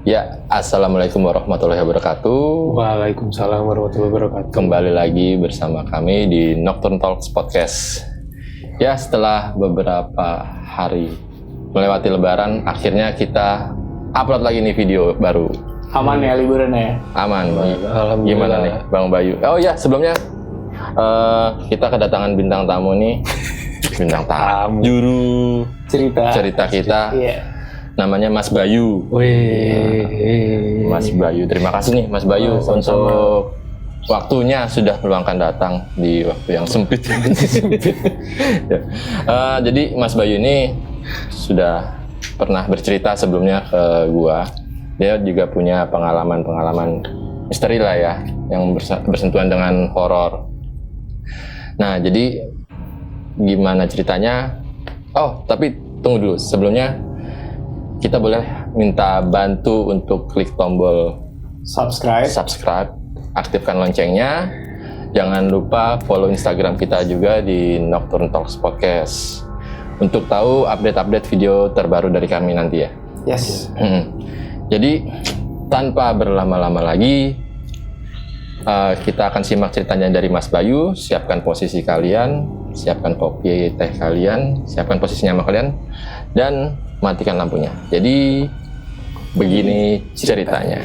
Ya, Assalamualaikum warahmatullahi wabarakatuh. Waalaikumsalam warahmatullahi wabarakatuh. Kembali lagi bersama kami di Nocturne Talks Podcast. Ya, setelah beberapa hari melewati lebaran, akhirnya kita upload lagi nih video baru. Aman ya liburan ya? Aman. Alhamdulillah. Gimana nih Bang Bayu? Oh ya, sebelumnya kita kedatangan bintang tamu nih. Bintang tamu. Juru cerita kita. Iya. Namanya Mas Bayu. Wih. Mas Bayu, terima kasih nih Mas Bayu untuk waktunya sudah meluangkan datang di waktu yang sempit. Ya. Jadi Mas Bayu ini sudah pernah bercerita sebelumnya ke gua. Dia juga punya pengalaman misteri lah ya, yang bersentuhan dengan horor. Nah, jadi gimana ceritanya? Oh, tapi tunggu dulu. Sebelumnya kita boleh minta bantu untuk klik tombol subscribe, aktifkan loncengnya. Jangan lupa follow Instagram kita juga di Nocturne Talks Podcast untuk tahu update-update video terbaru dari kami nanti ya. Yes. Jadi tanpa berlama-lama lagi, kita akan simak ceritanya dari Mas Bayu. Siapkan posisi kalian, siapkan kopi teh kalian, siapkan posisinya sama kalian, dan matikan lampunya. Jadi begini ceritanya.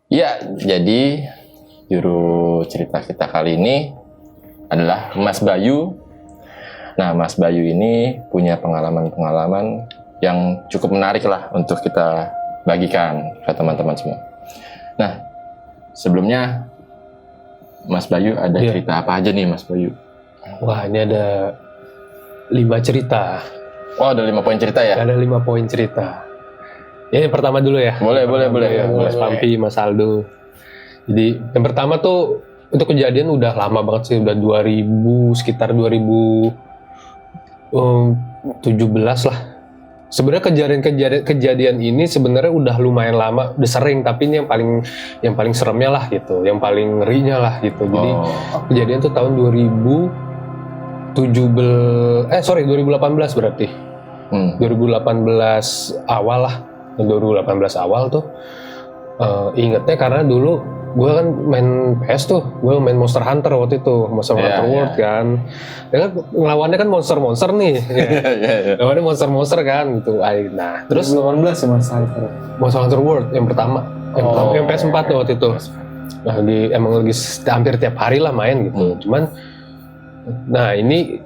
Ya, jadi juru cerita kita kali ini adalah Mas Bayu. Nah, Mas Bayu ini punya pengalaman-pengalaman yang cukup menarik lah untuk kita bagikan ke teman-teman semua. Nah, sebelumnya Mas Bayu ada cerita apa aja nih Mas Bayu? Wah, ini ada 5 cerita. Oh, ada 5 poin cerita ya? Ada 5 poin cerita. Ya, yang pertama dulu ya. Boleh. Mas Pampi, Mas Aldo. Jadi, yang pertama tuh itu kejadian udah lama banget sih, udah sekitar 2017 lah. Sebenarnya kejadian ini sebenarnya udah lumayan lama, udah sering, tapi ini yang paling seremnya lah gitu, yang paling ngerinya lah gitu. Jadi kejadian tuh tahun 2018 berarti. 2018 awal lah. 2018 awal tuh ingetnya karena dulu gue kan main PS tuh, gue main Monster Hunter waktu itu, Monster Hunter World kan. Ya kan ngelawannya kan monster nih. Lawannya monster kan gitu. Nah, terus 2018 ya Monster Hunter World yang pertama. Yang PS4 tuh waktu itu. Nah, emang lagi hampir tiap hari lah main gitu. Cuman nah ini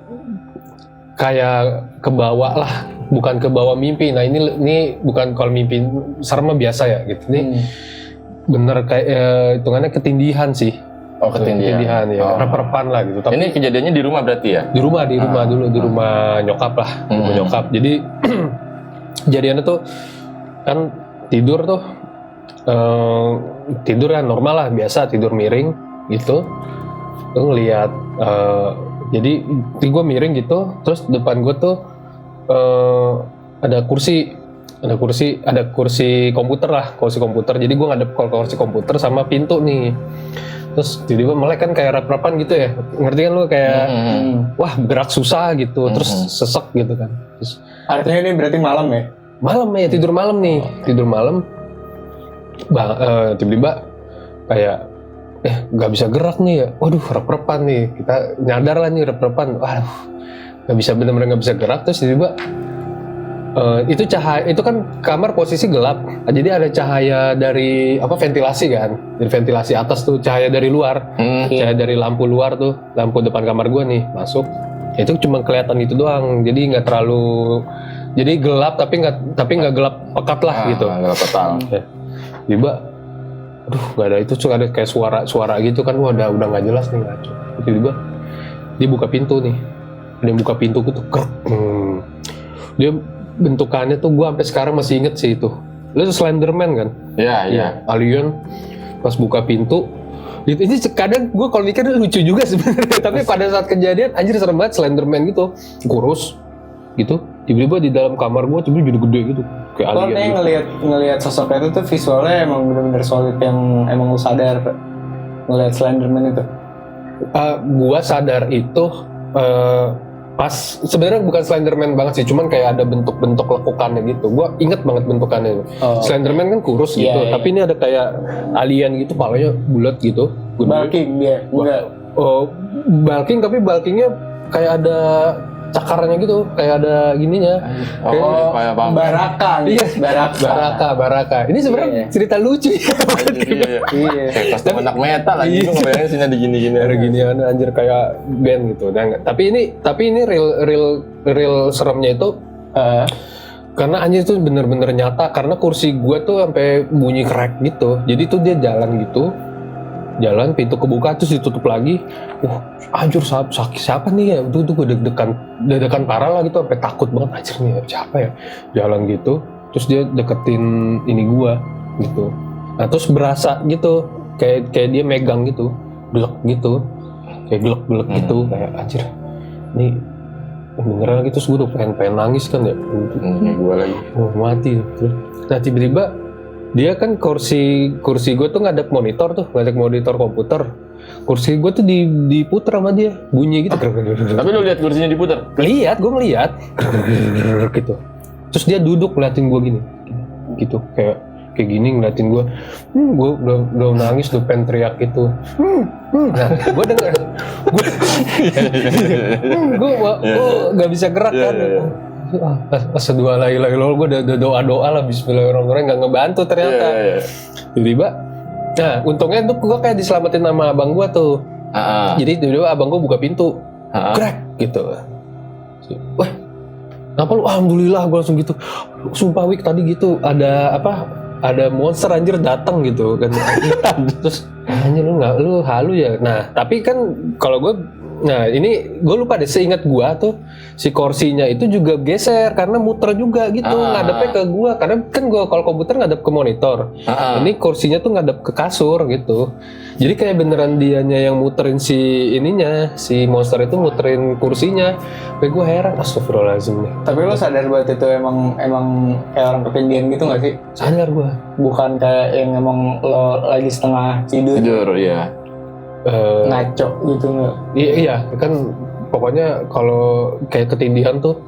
kayak kebawa lah, bukan kebawa mimpi. Nah, ini bukan kalau mimpi serem biasa ya gitu. Ini bener kayak hitungannya ketindihan sih. Oh, ketindihan ya. Rep-repan lah gitu. Tapi ini kejadiannya di rumah berarti ya? Di rumah dulu, di rumah nyokap lah. Rumah nyokap. Jadi kejadiannya tuh kan tidur kan normal lah, biasa tidur miring gitu. Tuh ngelihat jadi gue miring gitu, terus depan gue tuh ada kursi komputer lah, kursi komputer. Jadi gue ngadep ke kursi komputer sama pintu nih. Terus tiba-tiba melek kan kayak rep-repan gitu ya. Ngerti kan lu kayak wah gerak susah gitu, terus sesek gitu kan. Terus artinya ini berarti malam ya? Malam ya, tidur malam nih. Tidur malam. Tiba-tiba kayak nggak bisa gerak nih ya. Waduh, rep-repan nih. Kita nyadar lah nih rep-repan. Waduh, bener-bener nggak bisa gerak. Terus tiba-tiba itu cahaya, itu kan kamar posisi gelap, jadi ada cahaya dari ventilasi kan, dari ventilasi atas tuh cahaya dari luar, cahaya dari lampu luar tuh, lampu depan kamar gue nih masuk, itu cuma kelihatan itu doang, jadi nggak terlalu, jadi gelap tapi nggak gelap pekat lah gitu, gelap total. Tiba, aduh nggak ada, itu cuma ada kayak suara gitu kan, udah nggak jelas nih ngaco, tiba-tiba dia buka pintu nih, dia buka pintu tuh, dia bentukannya tuh gue sampai sekarang masih inget sih itu. Lu tuh Slenderman kan? Iya. Alien pas buka pintu. Ini kadang gue kalau mikir lucu juga sebenarnya. Tapi pada saat kejadian anjir serem banget, Slenderman gitu, kurus gitu. Tiba-tiba di dalam kamar gue tiba-tiba jadi gede gitu. Kayak Lo alien kayak gitu. ngelihat sosoknya itu tuh visualnya emang bener-bener solid yang emang lu sadar ngelihat Slenderman itu. Gua sadar itu pas sebenarnya bukan Slenderman banget sih, cuman kayak ada bentuk-bentuk lekukannya gitu. Gua inget banget bentukannya. Oh. Slenderman kan kurus gitu, Iya, iya. tapi ini ada kayak alien gitu, palanya bulat gitu. Gede. Bulking dia, enggak. Oh, bulking tapi bulkingnya kayak ada cakarnya gitu, kayak ada gininya. Oh, kayak paham. Baraka. Iya, Baraka. Ini sebenarnya Iya. cerita lucu ya. Iya. Iya. Kayak kostum anak metal lagi, Iya. gue ngebayangin sini ada gini-gini. Ada ginian anjir kayak band gitu. Nah, tapi ini real seremnya itu karena anjir itu bener-bener nyata, karena kursi gue tuh sampai bunyi crack gitu. Jadi tuh dia jalan gitu, jalan pintu kebuka terus ditutup lagi. Wah anjir siapa nih ya? Itu gue deg-degan parah lah gitu, sampai takut banget anjir nih siapa ya? Jalan gitu, terus dia deketin ini gue gitu. Nah terus berasa gitu, kayak dia megang gitu, gelek gitu, kayak gelek gitu, kayak anjir nih beneran gitu. Terus gue udah pengen nangis kan ya. Gue lagi. Oh mati. Nah tiba-tiba dia kan kursi gue tuh ngadep monitor komputer. Kursi gue tuh diputer sama dia, bunyi gitu. Tapi lu lihat kursinya diputar? Gue ngeliat gitu. Terus dia duduk ngeliatin gue gini, gitu kayak gini ngeliatin gue. Gue udah nangis, udah pengen teriak gitu. Nah gue denger, gue nggak bisa gerak kan. Asadua la ilaha illallah, gue udah doa lah bismillahirrahmanirrahim, nggak ngebantu ternyata. Tiba-tiba, nah untungnya tuh gue kayak diselamatin sama abang gue tuh. Jadi tiba-tiba abang gue buka pintu, crack gitu. Wah, kenapa lu? Alhamdulillah gue langsung gitu. Sumpah Wik tadi gitu ada monster anjir datang gitu kan. Terus anjir lu halu ya. Nah tapi kan kalau gue, nah ini gue lupa deh, seingat gue tuh si kursinya itu juga geser karena muter juga gitu, ngadepnya ke gue, karena kan gue kalau komputer ngadep ke monitor. Ini kursinya tuh ngadep ke kasur gitu. Jadi kayak beneran dianya yang muterin si monster itu muterin kursinya. Kayak gue heran, astagfirullahaladzim nih. Tapi lo sadar banget itu emang kayak orang ketindihan gitu nggak sih? Sadar gue. Bukan kayak yang emang lo lagi setengah Tidur, iya. ngaco gitu nggak? Iya kan pokoknya kalau kayak ketindihan tuh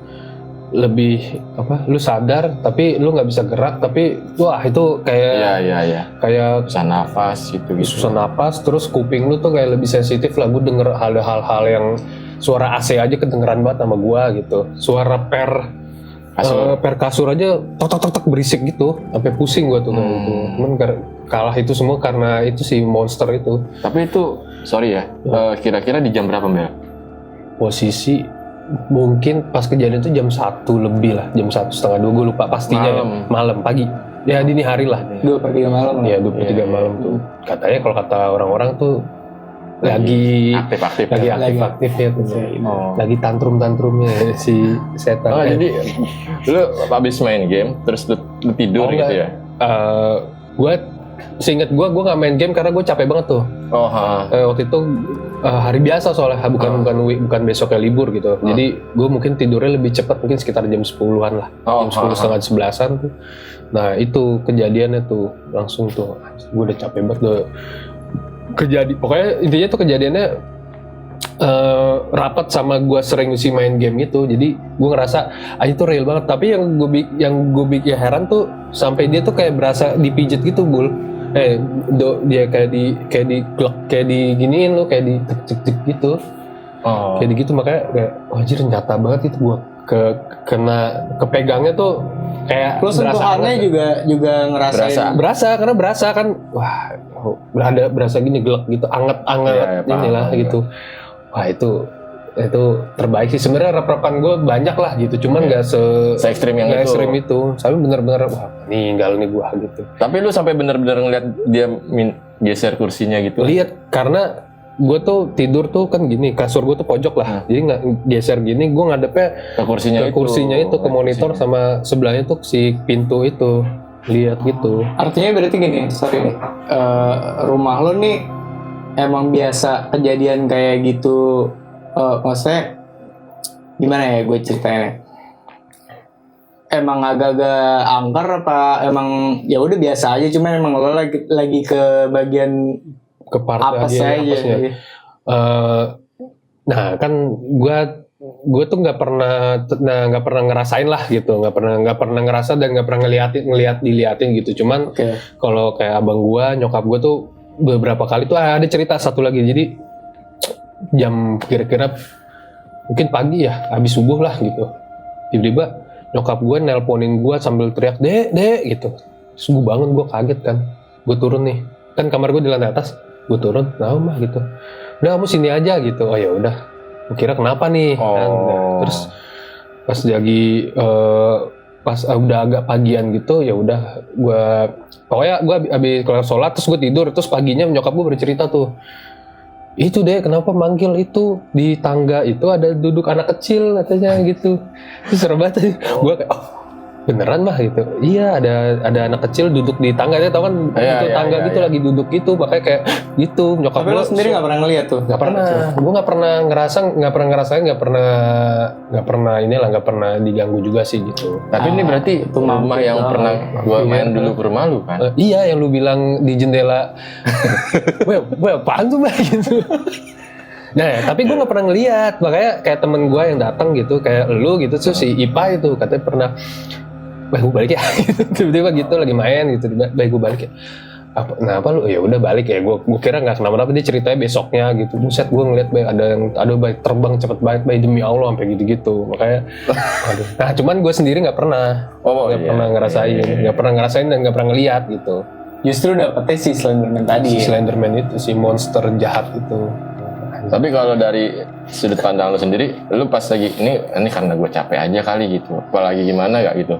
lebih lu sadar tapi lu nggak bisa gerak, tapi wah itu kayak Iya. kayak Susah nafas gitu. susah napas, terus kuping lu tuh kayak lebih sensitif lah. Gue denger hal-hal yang suara AC aja kedengeran banget sama gua gitu, suara per kasur aja tok berisik gitu, sampai pusing gua tuh kayak gitu. Cuman kalah itu semua karena itu si monster itu. Tapi itu sorry ya, kira-kira di jam berapa Mel? Posisi mungkin pas kejadian itu jam 1 lebih lah, jam 1:30, 2 gue lupa pastinya. Malam pagi ya, dini hari lah. 2/3 malam lah. Ya 2/3 malam tuh katanya, kalau kata orang-orang tuh lagi aktif-aktifnya tuh. Lagi tantrum-tantrumnya si setan. Oh jadi lu habis main game terus lu tidur gitu ya? Gue seingat gue nggak main game karena gue capek banget tuh. Waktu itu hari biasa soalnya, bukan besoknya libur gitu. Jadi gue mungkin tidurnya lebih cepat, mungkin sekitar jam 10-an lah. Jam 10 setengah 11-an tuh. Nah itu kejadiannya tuh langsung tuh, gue udah capek banget. Pokoknya intinya tuh kejadiannya rapat sama gue sering sih main game gitu. Jadi gue ngerasa itu real banget. Tapi yang gue bikin heran tuh sampai dia tuh kayak berasa dipijit gitu, Bul. Dia kayak diginiin lo, kayak di cek gitu. Kayak gitu, makanya kayak anjir nyata banget itu. Gue kepegangnya tuh kayak lo sentuhannya juga ngerasain. Karena berasa kan, wah berasa gini gelap gitu, anget inilah gitu. Wah itu terbaik sih sebenarnya. Rep-repan gue banyak lah gitu, cuman nggak se ekstrim yang itu. Tapi bener-bener wah meninggal nih gue gitu. Tapi lu sampai bener-bener ngeliat dia geser kursinya gitu? Lihat, karena gue tuh tidur tuh kan gini, kasur gue tuh pojok lah, jadi nggak geser gini, gue ngadepnya Ke kursinya itu ke monitor sama sebelahnya tuh si pintu itu, lihat gitu. Artinya berarti gini, sorry nih, rumah lo nih emang biasa kejadian kayak gitu, maksudnya gimana ya gue ceritanya? Emang agak-agak angker apa emang ya udah biasa aja, cuman emang lo lagi ke bagian Ke part apa aja, saja? apesnya. Nah kan gue tuh nggak pernah ngerasain lah gitu, nggak pernah ngerasa dan nggak pernah diliatin gitu. Cuman Oke. kalau kayak abang gue, nyokap gue tuh beberapa kali tuh ada cerita satu lagi. Jadi jam kira-kira mungkin pagi ya, habis subuh lah gitu, tiba-tiba nyokap gue nelponin gue sambil teriak dek gitu. Terus gue bangun, gue kaget kan, gue turun nih, kan kamar gue di lantai atas, gue turun, nah mah gitu, udah kamu sini aja gitu. Oh ya udah, gue kira kenapa nih. Kan, terus pas udah agak pagian gitu, ya udah gue abis kelar sholat terus gue tidur, terus paginya nyokap gue bercerita tuh, itu deh kenapa manggil itu di tangga itu ada duduk anak kecil katanya gitu. Terus serem banget. Gue kayak beneran mah gitu. Iya ada anak kecil duduk di tangga, dia tau kan itu tangga gitu lagi duduk gitu, makanya kayak gitu. Nyokap Tapi lo sendiri nggak pernah ngeliat tuh? Nggak pernah. Gue nggak pernah ngerasain, nggak pernah diganggu juga sih gitu. Tapi ini berarti itu rumah yang pernah gue main dulu ke rumah lu kan? Iya, yang lu bilang di jendela. Weh, apaan tuh Mbak gitu. Nah, tapi gue nggak pernah ngeliat, makanya kayak temen gue yang datang gitu, kayak lu gitu, tuh si Ipa itu katanya pernah, gue balik ya, tiba-tiba gitu lagi main gitu, gue balik ya. Kenapa lu? Ya udah balik ya. Gue kira nggak kenapa-napa, dia ceritanya besoknya gitu. Buset, gue ngeliat ada bayi terbang cepet banget, bayi demi Allah sampai gitu-gitu. Makanya, aduh. Nah, cuman gue sendiri nggak pernah, pernah ngerasain, nggak pernah ngerasain dan nggak pernah ngeliat gitu. Justru dapetnya si Slenderman tadi. Si Slenderman itu, si monster jahat itu. Tapi kalau dari sudut pandang lu sendiri, lu pas lagi ini karena gue capek aja kali gitu, apalagi gimana gak gitu?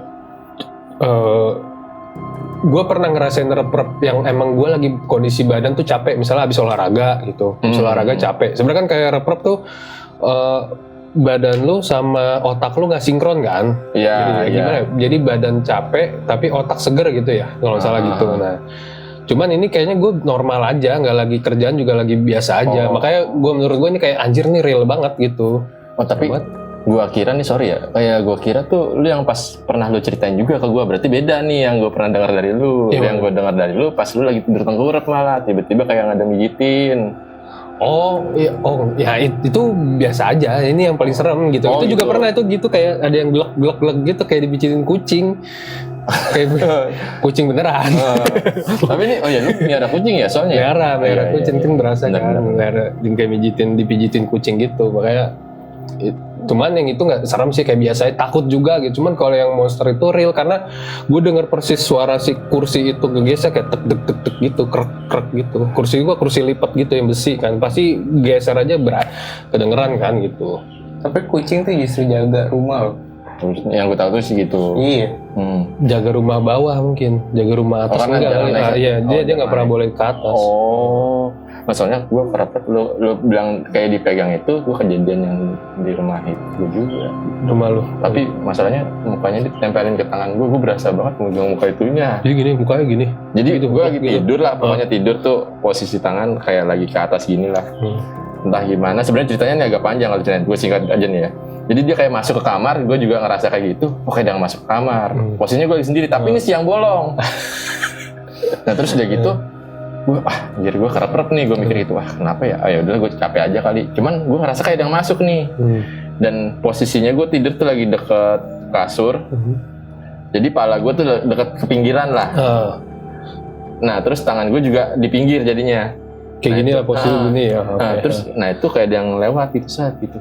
Gue pernah ngerasain rep-rep yang emang gue lagi kondisi badan tuh capek, misalnya habis olahraga gitu, olahraga capek. Sebenarnya kan kayak rep-rep tuh badan lu sama otak lu nggak sinkron kan? Iya. Gimana? Jadi badan capek tapi otak seger gitu ya, kalau nggak salah gitu. Nah, cuman ini kayaknya gue normal aja, nggak lagi kerjaan juga lagi biasa aja. Makanya menurut gue ini kayak anjir nih real banget gitu. Oh tapi gue kira nih, sorry ya, kayak gue kira tuh lu yang pas pernah lu ceritain juga ke gue, berarti beda nih yang gue pernah dengar dari lu. Yang gue dengar dari lu pas lu lagi tidur tengkurap malah tiba-tiba kayak nggak ada mijitin. Ya itu biasa aja. Ini yang paling serem gitu. Itu juga pernah itu gitu, kayak ada yang glek gitu kayak dibijitin kucing. Kayak kucing beneran. Tapi ini lu miara kucing ya soalnya? Miara kucing kan berasa kan. Kayak dipijitin kucing gitu. Makanya cuman yang itu nggak serem sih, kayak biasa, takut juga gitu. Cuman kalau yang monster itu real, karena gue denger persis suara si kursi itu gegesek kayak tek tek tek gitu, krek gitu. Kursi gue kursi lipat gitu yang besi kan, pasti geser aja kedengeran kan gitu. Tapi kucing tuh justru jaga rumah loh. Yang gue tahu tuh sih gitu. Iya. Jaga rumah bawah mungkin, jaga rumah atas enggak kali. Iya, dia nggak pernah boleh ke atas. Maksudnya gue pernah lu bilang kayak dipegang itu, gue kejadian yang di rumah itu juga. Rumah lu. Tapi masalahnya mukanya ditempelin ke tangan gue berasa banget megang muka itunya. Jadi gini, mukanya gini. Jadi itu gue lagi tidur lah, pokoknya tidur tuh posisi tangan kayak lagi ke atas gini lah. Entah gimana, sebenarnya ceritanya ini agak panjang kalau ceritain, gue singkat aja nih ya. Jadi dia kayak masuk ke kamar, gue juga ngerasa kayak gitu. Oke, dia masuk ke kamar. Posisinya gue lagi sendiri, tapi ini siang bolong. Nah terus udah gitu, jadi gue kerep-kerep nih, gue mikir gitu, kenapa ya? Ya udah, gue capek aja kali. Cuman gue ngerasa kayak ada yang masuk nih. Dan posisinya gue tidur tuh lagi deket kasur. Jadi pala gue tuh deket ke pinggiran lah. Nah terus tangan gue juga di pinggir jadinya. Kayak gini lah posisi gini ya. Terus, itu kayak ada yang lewat gitu saat gitu.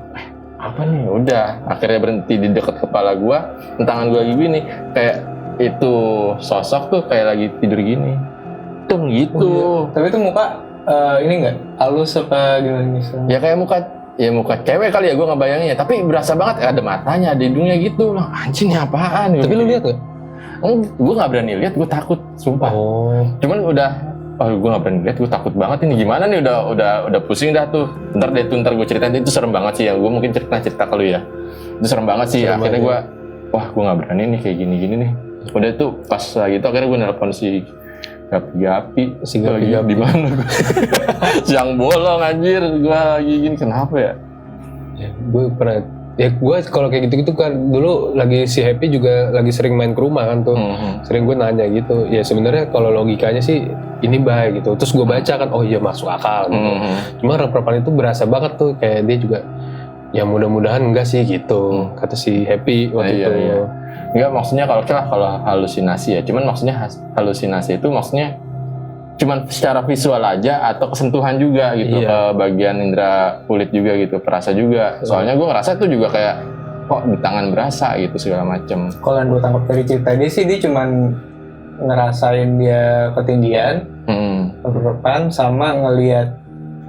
Apa nih? Udah, akhirnya berhenti di dekat kepala gue. Tangan gue lagi gini, kayak itu sosok tuh kayak lagi tidur gini. Gitu. Tapi itu muka ini nggak halus apa gimana misalnya? Ya kayak muka cewek kali ya, gue ngebayanginnya. Tapi berasa banget ada matanya, ada hidungnya gitu. Lah anjing apaan? Tapi lu lihat nggak? Gue nggak berani lihat, gue takut, sumpah. Cuman udah gue nggak berani lihat, gue takut banget ini gimana nih, udah pusing dah tuh. Ntar gue ceritain, itu serem banget sih ya, gue mungkin cerita ke lu ya. Itu serem banget sih, akhirnya gue, gue nggak berani nih kayak gini nih. Udah tuh pas lagi itu akhirnya gue nelpon si Gapi, di mana gue? Siang bolong anjir, gue lagi gini, kenapa ya? Gue pernah, ya gue kalau kayak gitu-gitu kan dulu lagi si Happy juga lagi sering main ke rumah kan tuh, sering gue nanya gitu, ya sebenarnya kalau logikanya sih ini baik gitu, terus gue baca kan, oh iya masuk akal gitu. Cuma rep-repan itu berasa banget tuh, kayak dia juga, ya mudah-mudahan enggak sih gitu, kata si Happy waktu itu. Iya. Enggak, maksudnya kalau halusinasi ya, cuman maksudnya halusinasi itu maksudnya cuman secara visual aja atau kesentuhan juga gitu, ke bagian indera kulit juga gitu, perasa juga. Soalnya gue ngerasa itu juga kayak kok di tangan berasa gitu segala macem. Kalau yang gue tangkap dari cerita dia sih, dia cuman ngerasain dia ketindihan, depan sama ngelihat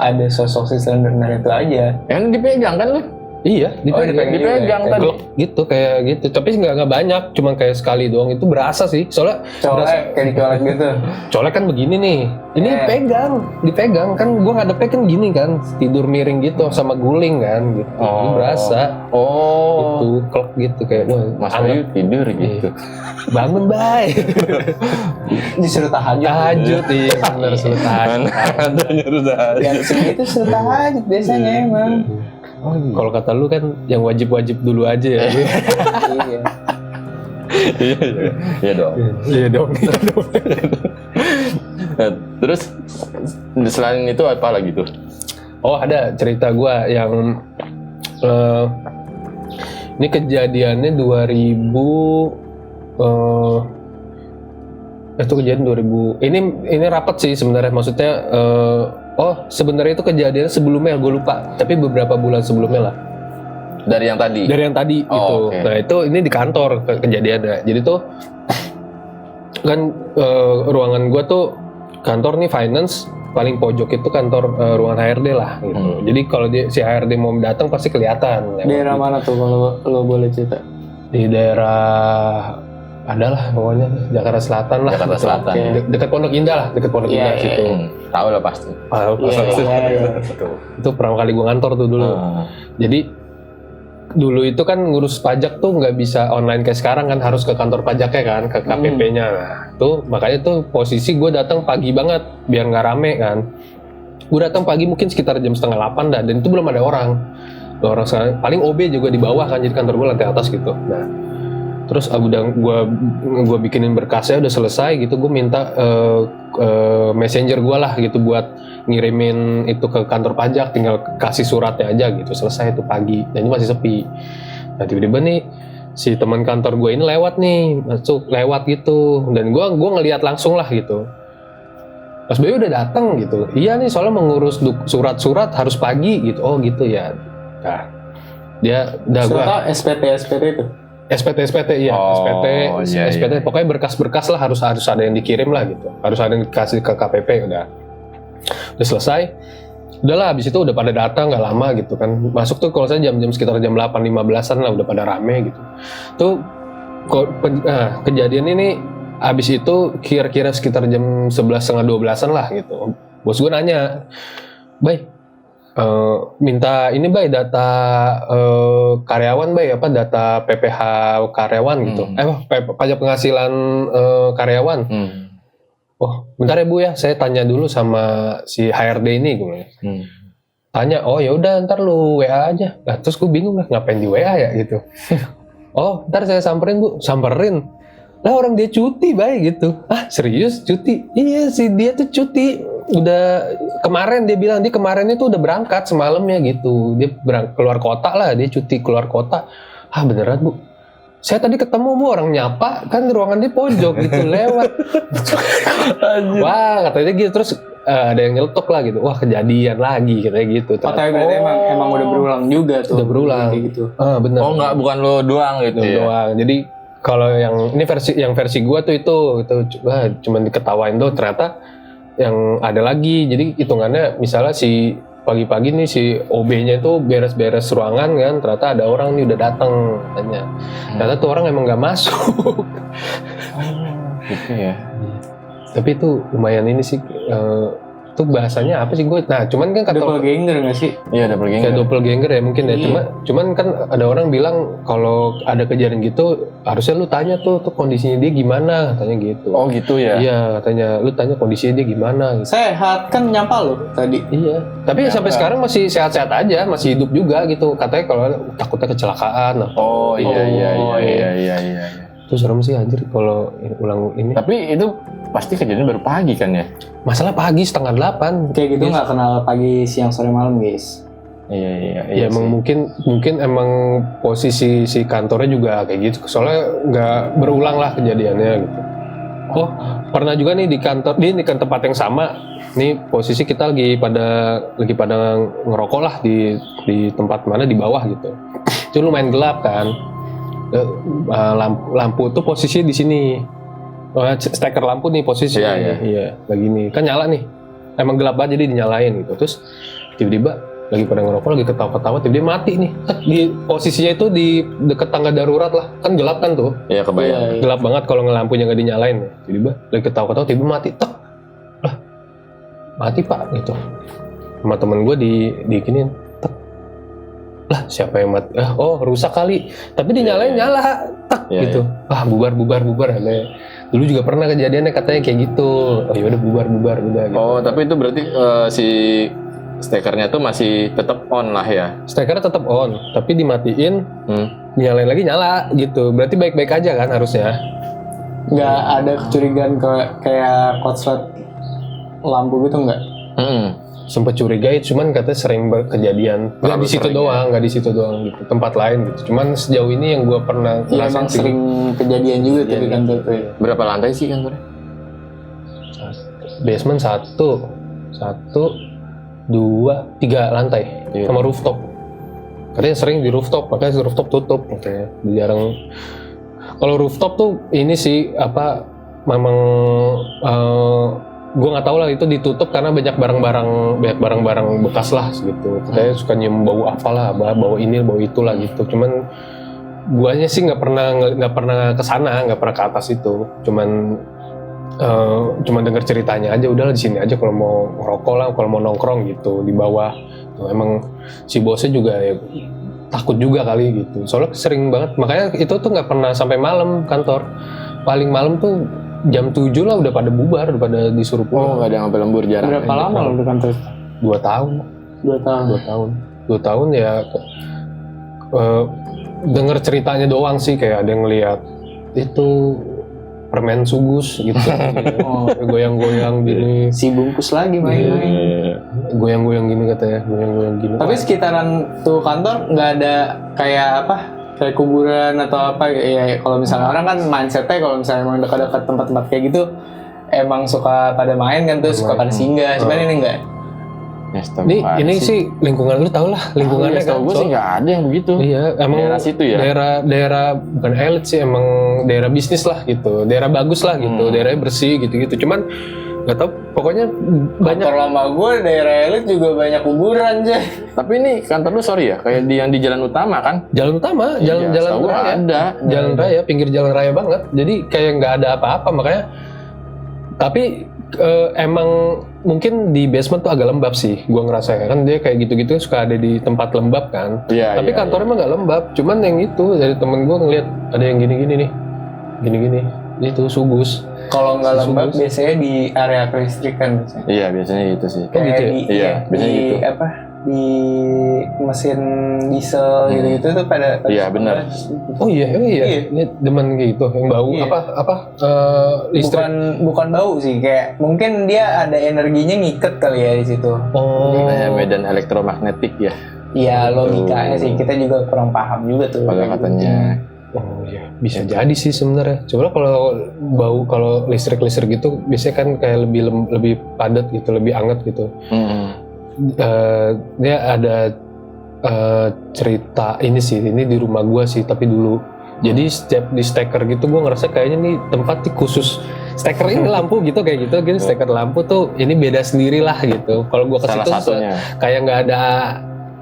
ada sosok si Slenderman itu aja. Yang dipegang kan lu? Iya, dipegang tadi. Gitu kayak gitu, tapi nggak banyak, cuma kayak sekali doang, itu berasa sih. Soalnya kayak dicolek gitu. Colek kan begini nih, ini dipegang kan, gua ngadepnya kan gini kan, tidur miring gitu sama guling kan, gitu. Ini berasa. Itu klok gitu kayak, Mas Bayu tidur gitu. Bangun bay. Disuruh tahajud. Iya benar, suruh tahajud. Ada nyuruh tahajud. Yang segitu suruh tahajud biasanya emang. Kalau kata lu kan yang wajib-wajib dulu aja ya. Iya dong. Iya dong. Terus selain itu apa lagi tuh? Oh, ada cerita gua yang ini kejadiannya 2000, itu kejadian 2000. Ini rapat sih sebenarnya, maksudnya sebenarnya itu kejadian sebelumnya, gue lupa, tapi beberapa bulan sebelumnya lah. Dari yang tadi itu. Okay. Nah itu ini di kantor kejadiannya. Jadi tuh kan ruangan gue tuh kantor nih finance, paling pojok itu kantor ruangan HRD lah gitu. Jadi kalau si HRD mau datang pasti kelihatan. Daerah mana tuh kalau lo boleh cerita? Di daerah adalah pokoknya Jakarta Selatan lah. Jakarta Selatan. Okay. Dekat Pondok Indah lah, situ. Tahu lah pasti. Itu pertama kali gue ngantor tuh dulu. Jadi dulu itu kan ngurus pajak tuh nggak bisa online kayak sekarang kan, harus ke kantor pajaknya kan, ke KPP-nya. Nah, tuh makanya tuh posisi gue datang pagi banget biar nggak rame kan. Gue datang pagi mungkin sekitar jam 7:30 dan itu belum ada orang. Paling OB juga di bawah kan, jadi kantor gue lantai atas gitu. Nah, terus udah gue bikinin berkasnya udah selesai gitu, gue minta messenger gue lah gitu buat ngirimin itu ke kantor pajak, tinggal kasih suratnya aja gitu, selesai itu pagi. Dan ini masih sepi. Nah tiba-tiba nih si teman kantor gue ini lewat gitu, dan gue ngelihat langsung lah gitu. Mas Bayu udah datang gitu. Iya nih, soalnya mengurus surat-surat harus pagi gitu. Oh gitu ya. Nah dia udah gue SPT itu. SPT iya, SPT. Pokoknya berkas-berkas lah harus ada yang dikirim lah gitu. Harus ada yang dikasih ke KPP udah selesai. Udahlah, habis itu udah pada datang nggak lama gitu kan. Masuk tuh kalau saya jam sekitar jam 8:15-an lah udah pada rame gitu. Tuh kejadian ini habis itu kira-kira sekitar jam 11:30-12-an lah gitu. Bos gue nanya, "Bay, minta ini bay data karyawan bay, data PPH karyawan gitu, pajak penghasilan karyawan." Oh bentar ya Bu ya, saya tanya dulu sama si HRD ini gue. Tanya, oh ya udah ntar lu WA aja. Nah, terus gue bingung lah ngapain di WA ya gitu. Oh ntar saya samperin Bu, samperin. Lah orang dia cuti bay gitu. Ah serius cuti? Iya sih dia tuh cuti. Udah kemarin dia bilang, dia kemarin itu udah berangkat semalamnya gitu. Dia keluar kota lah, dia cuti keluar kota. Ah beneran Bu? Saya tadi ketemu Bu, orang nyapa kan ruangan di pojok gitu lewat. Wah katanya gitu, terus ada yang nyeletuk lah gitu. Wah kejadian lagi katanya gitu. Tapi berarti emang udah berulang juga tuh. Udah berulang gitu. Bener. Oh nggak, bukan lo doang gitu ya? Doang. Jadi kalau yang versi gua tuh itu cuma diketawain tuh, ternyata yang ada lagi. Jadi hitungannya misalnya si pagi-pagi nih si OB-nya itu beres-beres ruangan kan, ternyata ada orang nih udah datang katanya. Ternyata tuh orang emang nggak masuk. Gitu ya. Tapi itu lumayan ini sih. Itu bahasanya apa sih gue? Nah, cuman kan kata Doppelganger nggak sih? Iya, doppelganger. kayak doppelganger ya mungkin ya. Iya. Cuman kan ada orang bilang kalau ada kejadian gitu harusnya lu tanya tuh kondisinya dia gimana katanya gitu. Oh gitu ya. Iya katanya lu tanya kondisinya dia gimana gitu. Sehat kan nyapa lo tadi. Iya. Tapi sampai sekarang masih sehat-sehat aja, masih hidup juga gitu. Katanya kalau takutnya kecelakaan. Oh iya. Itu serem sih anjir kalau ulang ini. Tapi itu pasti kejadian baru pagi kan ya? Masalah pagi 7:30. Kayak gitu nggak kenal pagi, siang, sore, malam guys. Iya. Ya emang mungkin emang posisi si kantornya juga kayak gitu. Soalnya nggak berulang lah kejadiannya gitu. Oh pernah juga nih di kantor di tempat yang sama. Nih posisi kita lagi pada ngerokok lah di tempat mana di bawah gitu. Itu lumayan gelap kan. Lampu tuh posisinya di sini. Steker lampu nih posisi. Iya, lagi nih. Kan nyala nih. Emang gelap banget jadi dinyalain gitu. Terus tiba-tiba lagi pada ngerokok, lagi ketawa-ketawa, tiba-tiba mati nih. Di posisinya itu di deket tangga darurat lah. Kan gelap kan tuh. Iya, kebayang. Gelap banget kalau lampunya nggak dinyalain. Tiba-tiba lagi ketawa-ketawa, tiba-tiba mati. Tek. Lah, mati pak gitu. Sama temen gue diginiin. Tek. Lah, siapa yang mati? Oh, rusak kali. Tapi dinyalain nyala. Tek gitu. Ah, bubar. Dulu juga pernah kejadiannya katanya kayak gitu. Oh ya udah bubar udah gitu. Oh, tapi itu berarti si stekernya tuh masih tetap on lah ya? Stekernya tetap on, tapi dimatiin, nyalain lagi nyala gitu. Berarti baik-baik aja kan harusnya. Nggak ada kecurigaan kayak korslet lampu gitu nggak? Sempet curiga, cuman katanya sering kejadian. Nggak di situ doang gitu. Tempat lain gitu. Cuman sejauh ini yang gue pernah Iya emang sering kejadian juga tuh di kantor tuh. Ya. Berapa lantai sih kantornya? Basement 1, 2, 3 lantai sama rooftop. Katanya sering di rooftop, makanya di rooftop tutup. Katanya jarang. Kalau rooftop tuh ini sih apa? Memang gue nggak tahu lah itu ditutup karena banyak barang-barang bekas lah gitu. Katanya suka nyium bau apalah, bau ini, bau itulah gitu. Cuman guanya sih nggak pernah kesana, nggak pernah ke atas itu. Cuman dengar ceritanya aja, udahlah di sini aja kalau mau ngerokok lah, kalau mau nongkrong gitu di bawah. Tuh, emang si bosnya juga ya, takut juga kali gitu. Soalnya sering banget, makanya itu tuh nggak pernah sampai malam kantor. Paling malam tuh jam 7 lah udah pada bubar, udah pada disuruh pulang. Oh, nggak ada yang sampai lembur jarang. Berapa lama lo di kantor? 2 tahun. 2 tahun ya. Dengar ceritanya doang sih, kayak ada yang ngeliat itu permen sugus gitu. Goyang-goyang gini. Si bungkus lagi main-main. Goyang-goyang gini katanya, goyang-goyang gini. Tapi sekitaran tuh kantor nggak ada kayak apa? Kayak kuburan atau apa ya, kalau misalnya orang kan mindsetnya kalau misalnya emang dekat-dekat tempat-tempat kayak gitu emang suka pada main kan tuh, suka pada singgah. Sebenarnya ini enggak. Ini sih lingkungan lu tau lah lingkungannya kan. Gue sih nggak ada yang begitu. Iya, emang daerah situ ya. Daerah bukan elit sih, emang daerah bisnis lah gitu. Daerah bagus lah gitu, daerahnya bersih gitu-gitu. Cuman nggak tahu, pokoknya banyak. Kantor lama gue daerah elit juga banyak kuburan aja. Tapi ini kantor lu sorry ya, kayak yang di jalan utama kan? Jalan utama, jalan raya. Ada. Jalan raya, pinggir jalan raya banget. Jadi kayak nggak ada apa-apa, makanya. Tapi emang mungkin di basement tuh agak lembab sih, gua ngerasa kan dia kayak gitu-gitu suka ada di tempat lembab kan. Iya. Tapi kantornya mah nggak lembab, cuman yang itu dari temen gua ngeliat ada yang gini-gini nih, gini-gini, itu sugus. Kalau nggak lembab biasanya di area kelistrikan. Iya biasanya gitu sih. Oh gitu ya? Iya biasanya gitu. Apa? Di mesin diesel gitu-gitu tuh pada Iya benar. Oh iya. Ini demen kayak gitu, yang bau listrik. Bukan bau sih, kayak mungkin dia ada energinya ngiket kali ya di situ. Oh. Kayak medan elektromagnetik ya. Iya logikanya sih, kita juga kurang paham juga tuh. Pada katanya. Oh iya, bisa jadi sih sebenarnya. Coba kalau listrik gitu, biasanya kan kayak lebih padat gitu, lebih hangat gitu. Dia ada cerita ini di rumah gua sih, tapi dulu. Jadi setiap di steker gitu gua ngerasa kayaknya nih tempat khusus steker ini lampu gitu kayak gitu steker lampu tuh ini beda sendiri lah gitu. Kalau gua ke situ kayak nggak ada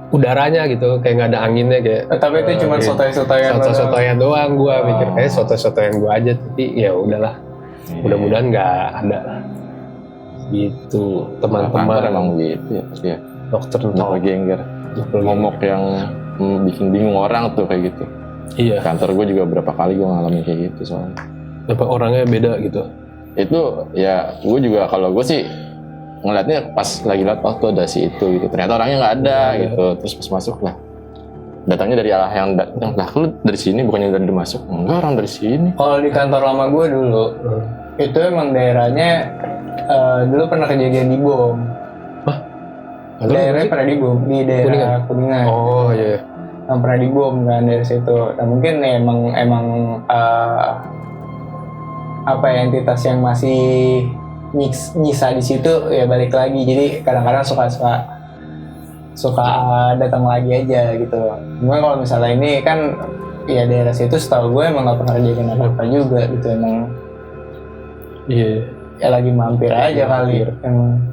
udaranya gitu, kayak nggak ada anginnya kayak. Tapi itu cuma sotoy-sotoyan doang. Gua mikir kayak sotoy-sotoyan gua aja, tapi ya udahlah. Mudah-mudahan nggak ada gitu teman-teman emang gitu ya. dokter Doppelganger. Momok yang bikin bingung orang tuh kayak gitu. Iya. Kantor gue juga berapa kali gue ngalamin kayak gitu soalnya. Apa orangnya beda gitu? Itu ya gue juga kalau gue sih ngeliatnya pas lagi liat tuh ada si itu gitu. Ternyata orangnya nggak ada gitu. Terus pas masuk lah datangnya dari arah yang datang. Lah lu dari sini bukannya dari masuk? Enggak, orang dari sini. Kalau di kantor lama gue dulu, itu emang daerahnya dulu pernah kejadian dibom. Daerahnya pernah dibom di daerah Kuningan. Oh iya. Yang pernah dibom kan dari situ. Nah mungkin emang apa ya, entitas yang masih nyisa di situ ya balik lagi. Jadi kadang-kadang suka datang lagi aja gitu. Cuma kalau misalnya ini kan ya daerah situ setahu gue emang nggak pernah kejadian apa-apa juga gitu, emang. Iya. Ya lagi mampir aja kali emang.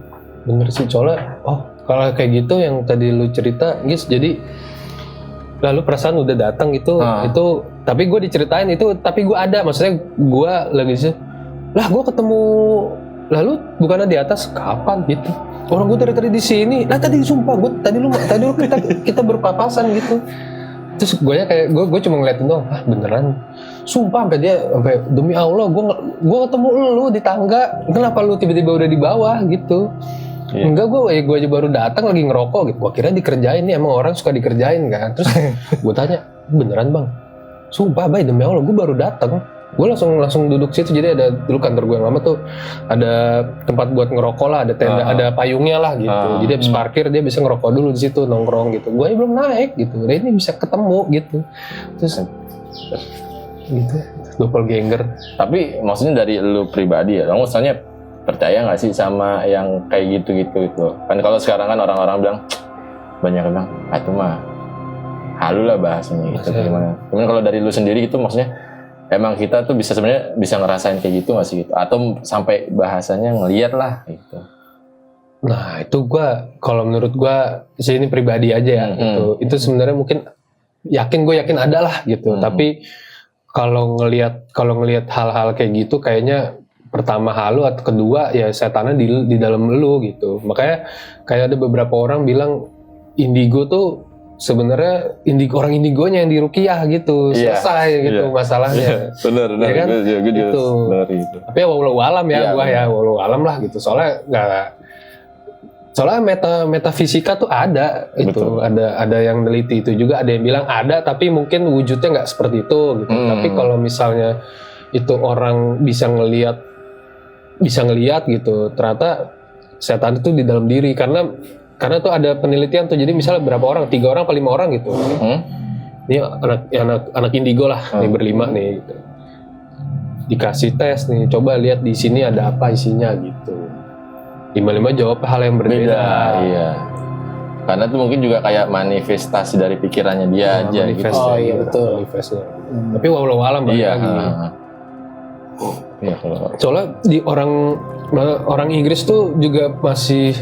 Bener sih, soalnya kalau kayak gitu yang tadi lu cerita guys, jadi lalu perasaan udah datang gitu itu, tapi gue diceritain itu, tapi gue ada, maksudnya gue lagi sih lah, gue ketemu lalu bukannya di atas kapan gitu, orang gue tadi di sini lah, tadi sumpah gue tadi kita berpapasan gitu. Terus gue cuma ngeliatin doang, beneran sumpah, sampai demi Allah gue ketemu lu di tangga, kenapa lu tiba-tiba udah di bawah gitu. Enggak, gue aja baru datang lagi ngerokok gitu. Gua kira dikerjain nih, emang orang suka dikerjain kan. Terus gue tanya, beneran bang? Sumpah bay, demi Allah gue baru datang. Gue langsung duduk situ. Jadi ada dulu kantor gue yang lama tuh ada tempat buat ngerokok lah, ada tenda, ada payungnya lah gitu. Jadi habis parkir dia bisa ngerokok dulu di situ, nongkrong gitu. Gue belum naik gitu. Nah ini bisa ketemu gitu. Terus gitu, doppelganger. Tapi maksudnya dari lu pribadi ya, kamu misalnya percaya nggak sih sama yang kayak gitu-gitu itu? Kan kalau sekarang kan orang-orang bilang, banyak yang bilang, itu mah halu lah bahasanya gitu. Gimana? Cuman kalau dari lu sendiri itu maksudnya emang kita tuh sebenarnya bisa ngerasain kayak gitu nggak sih gitu? Atau sampai bahasanya ngeliat lah gitu? Nah itu kalau menurut gue sih, ini pribadi aja ya gitu. Itu sebenarnya mungkin gue yakin ada lah gitu. Tapi kalau ngelihat hal-hal kayak gitu kayaknya pertama halu, atau kedua ya setannya di dalam lu gitu. Makanya kayak ada beberapa orang bilang indigo tuh sebenarnya orang indigonya yang diruqyah gitu, selesai gitu masalahnya. Bener ya kan? Gue gitu. Itu. Tapi ya wallahu alam ya, wallahu alam lah gitu. Soalnya metafisika tuh ada itu, ada yang neliti itu juga, ada yang bilang ada tapi mungkin wujudnya nggak seperti itu gitu. Tapi kalau misalnya itu orang bisa ngelihat gitu, ternyata setan itu di dalam diri, karena tuh ada penelitian tuh. Jadi misalnya berapa orang, 3 orang atau 5 orang gitu, ini anak indigo lah, nih berlima nih gitu, dikasih tes nih, coba lihat di sini ada apa isinya gitu, 5 jawab hal yang berbeda. Iya, karena tuh mungkin juga kayak manifestasi dari pikirannya dia aja gitu. Oh iya betul. Tapi wallahu alam lagi. Iya, soalnya di orang Inggris tuh juga masih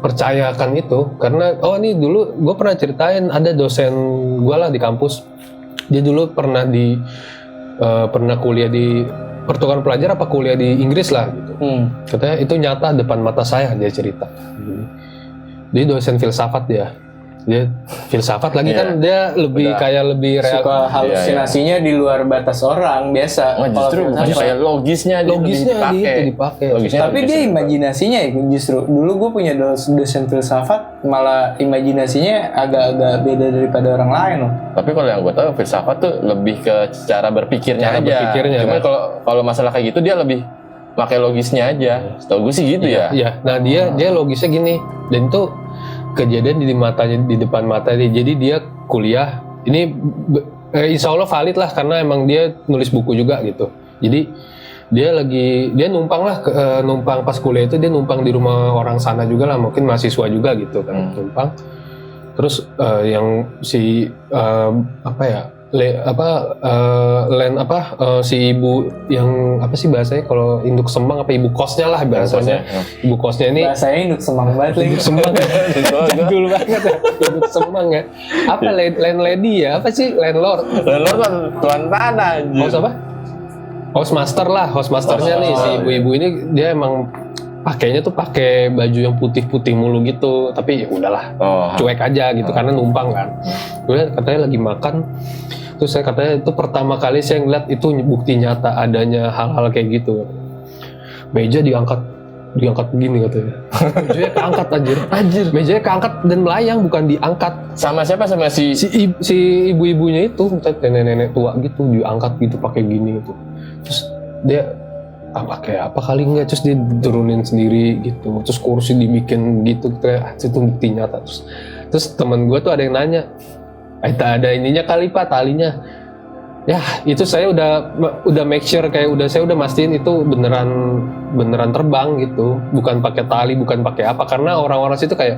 percayakan itu, karena ini dulu gue pernah ceritain, ada dosen gue lah di kampus, dia dulu pernah kuliah di pertukaran pelajar apa kuliah di Inggris lah gitu. Katanya itu nyata depan mata saya, dia cerita. Dia dosen filsafat, dia filsafat lagi kan, dia lebih real. Suka halusinasinya di luar batas orang biasa. Justru bukan kayak logisnya dipakai. Tapi dia imajinasinya ya, justru dulu gue punya dosen filsafat, malah imajinasinya agak-agak beda daripada orang lain loh. Tapi kalau yang gue tahu filsafat tuh lebih ke cara berpikirnya aja. Cuman kalau masalah kayak gitu dia lebih pakai logisnya aja. Setahu gue sih gitu ya. Iya. Nah dia logisnya gini, dan itu kejadian di depan mata dia. Jadi dia kuliah ini insya Allah valid lah, karena emang dia nulis buku juga gitu. Jadi dia numpang pas kuliah itu, dia numpang di rumah orang sana juga lah, mungkin mahasiswa juga gitu kan, numpang. Terus si ibu yang apa sih bahasanya, kalau induk semang apa ibu kosnya lah bahasanya. Ibu kosnya ini bahasanya induk semang banget lagi. Induk semang ya. Dulu banget ya. Induk semang ya. Apa landlady ya? Apa sih landlord? Landlord kan tuan tanah anjir. Apa? Hostmasternya nih si ibu-ibu ini dia emang pakainya tuh pakai baju yang putih-putih mulu gitu, tapi ya udahlah cuek aja gitu karena numpang kan. Gue katanya lagi makan, terus saya katanya itu pertama kali saya ngeliat itu bukti nyata adanya hal-hal kayak gitu. Meja diangkat begini katanya. Mejanya keangkat anjir. Mejanya keangkat dan melayang bukan diangkat. Sama siapa? Sama si ibu-ibunya itu, nenek-nenek tua gitu diangkat gitu pakai gini gitu. Terus dia pakai apa kali enggak, terus dia turunin sendiri gitu, terus kursi dibikin gitu, kayak itu bukti nyata. Terus teman gue tuh ada yang nanya, ada ininya kali Pak talinya. Ya itu saya udah make sure, saya udah mastiin itu beneran terbang gitu, bukan pakai tali, bukan pakai apa, karena orang-orang situ kayak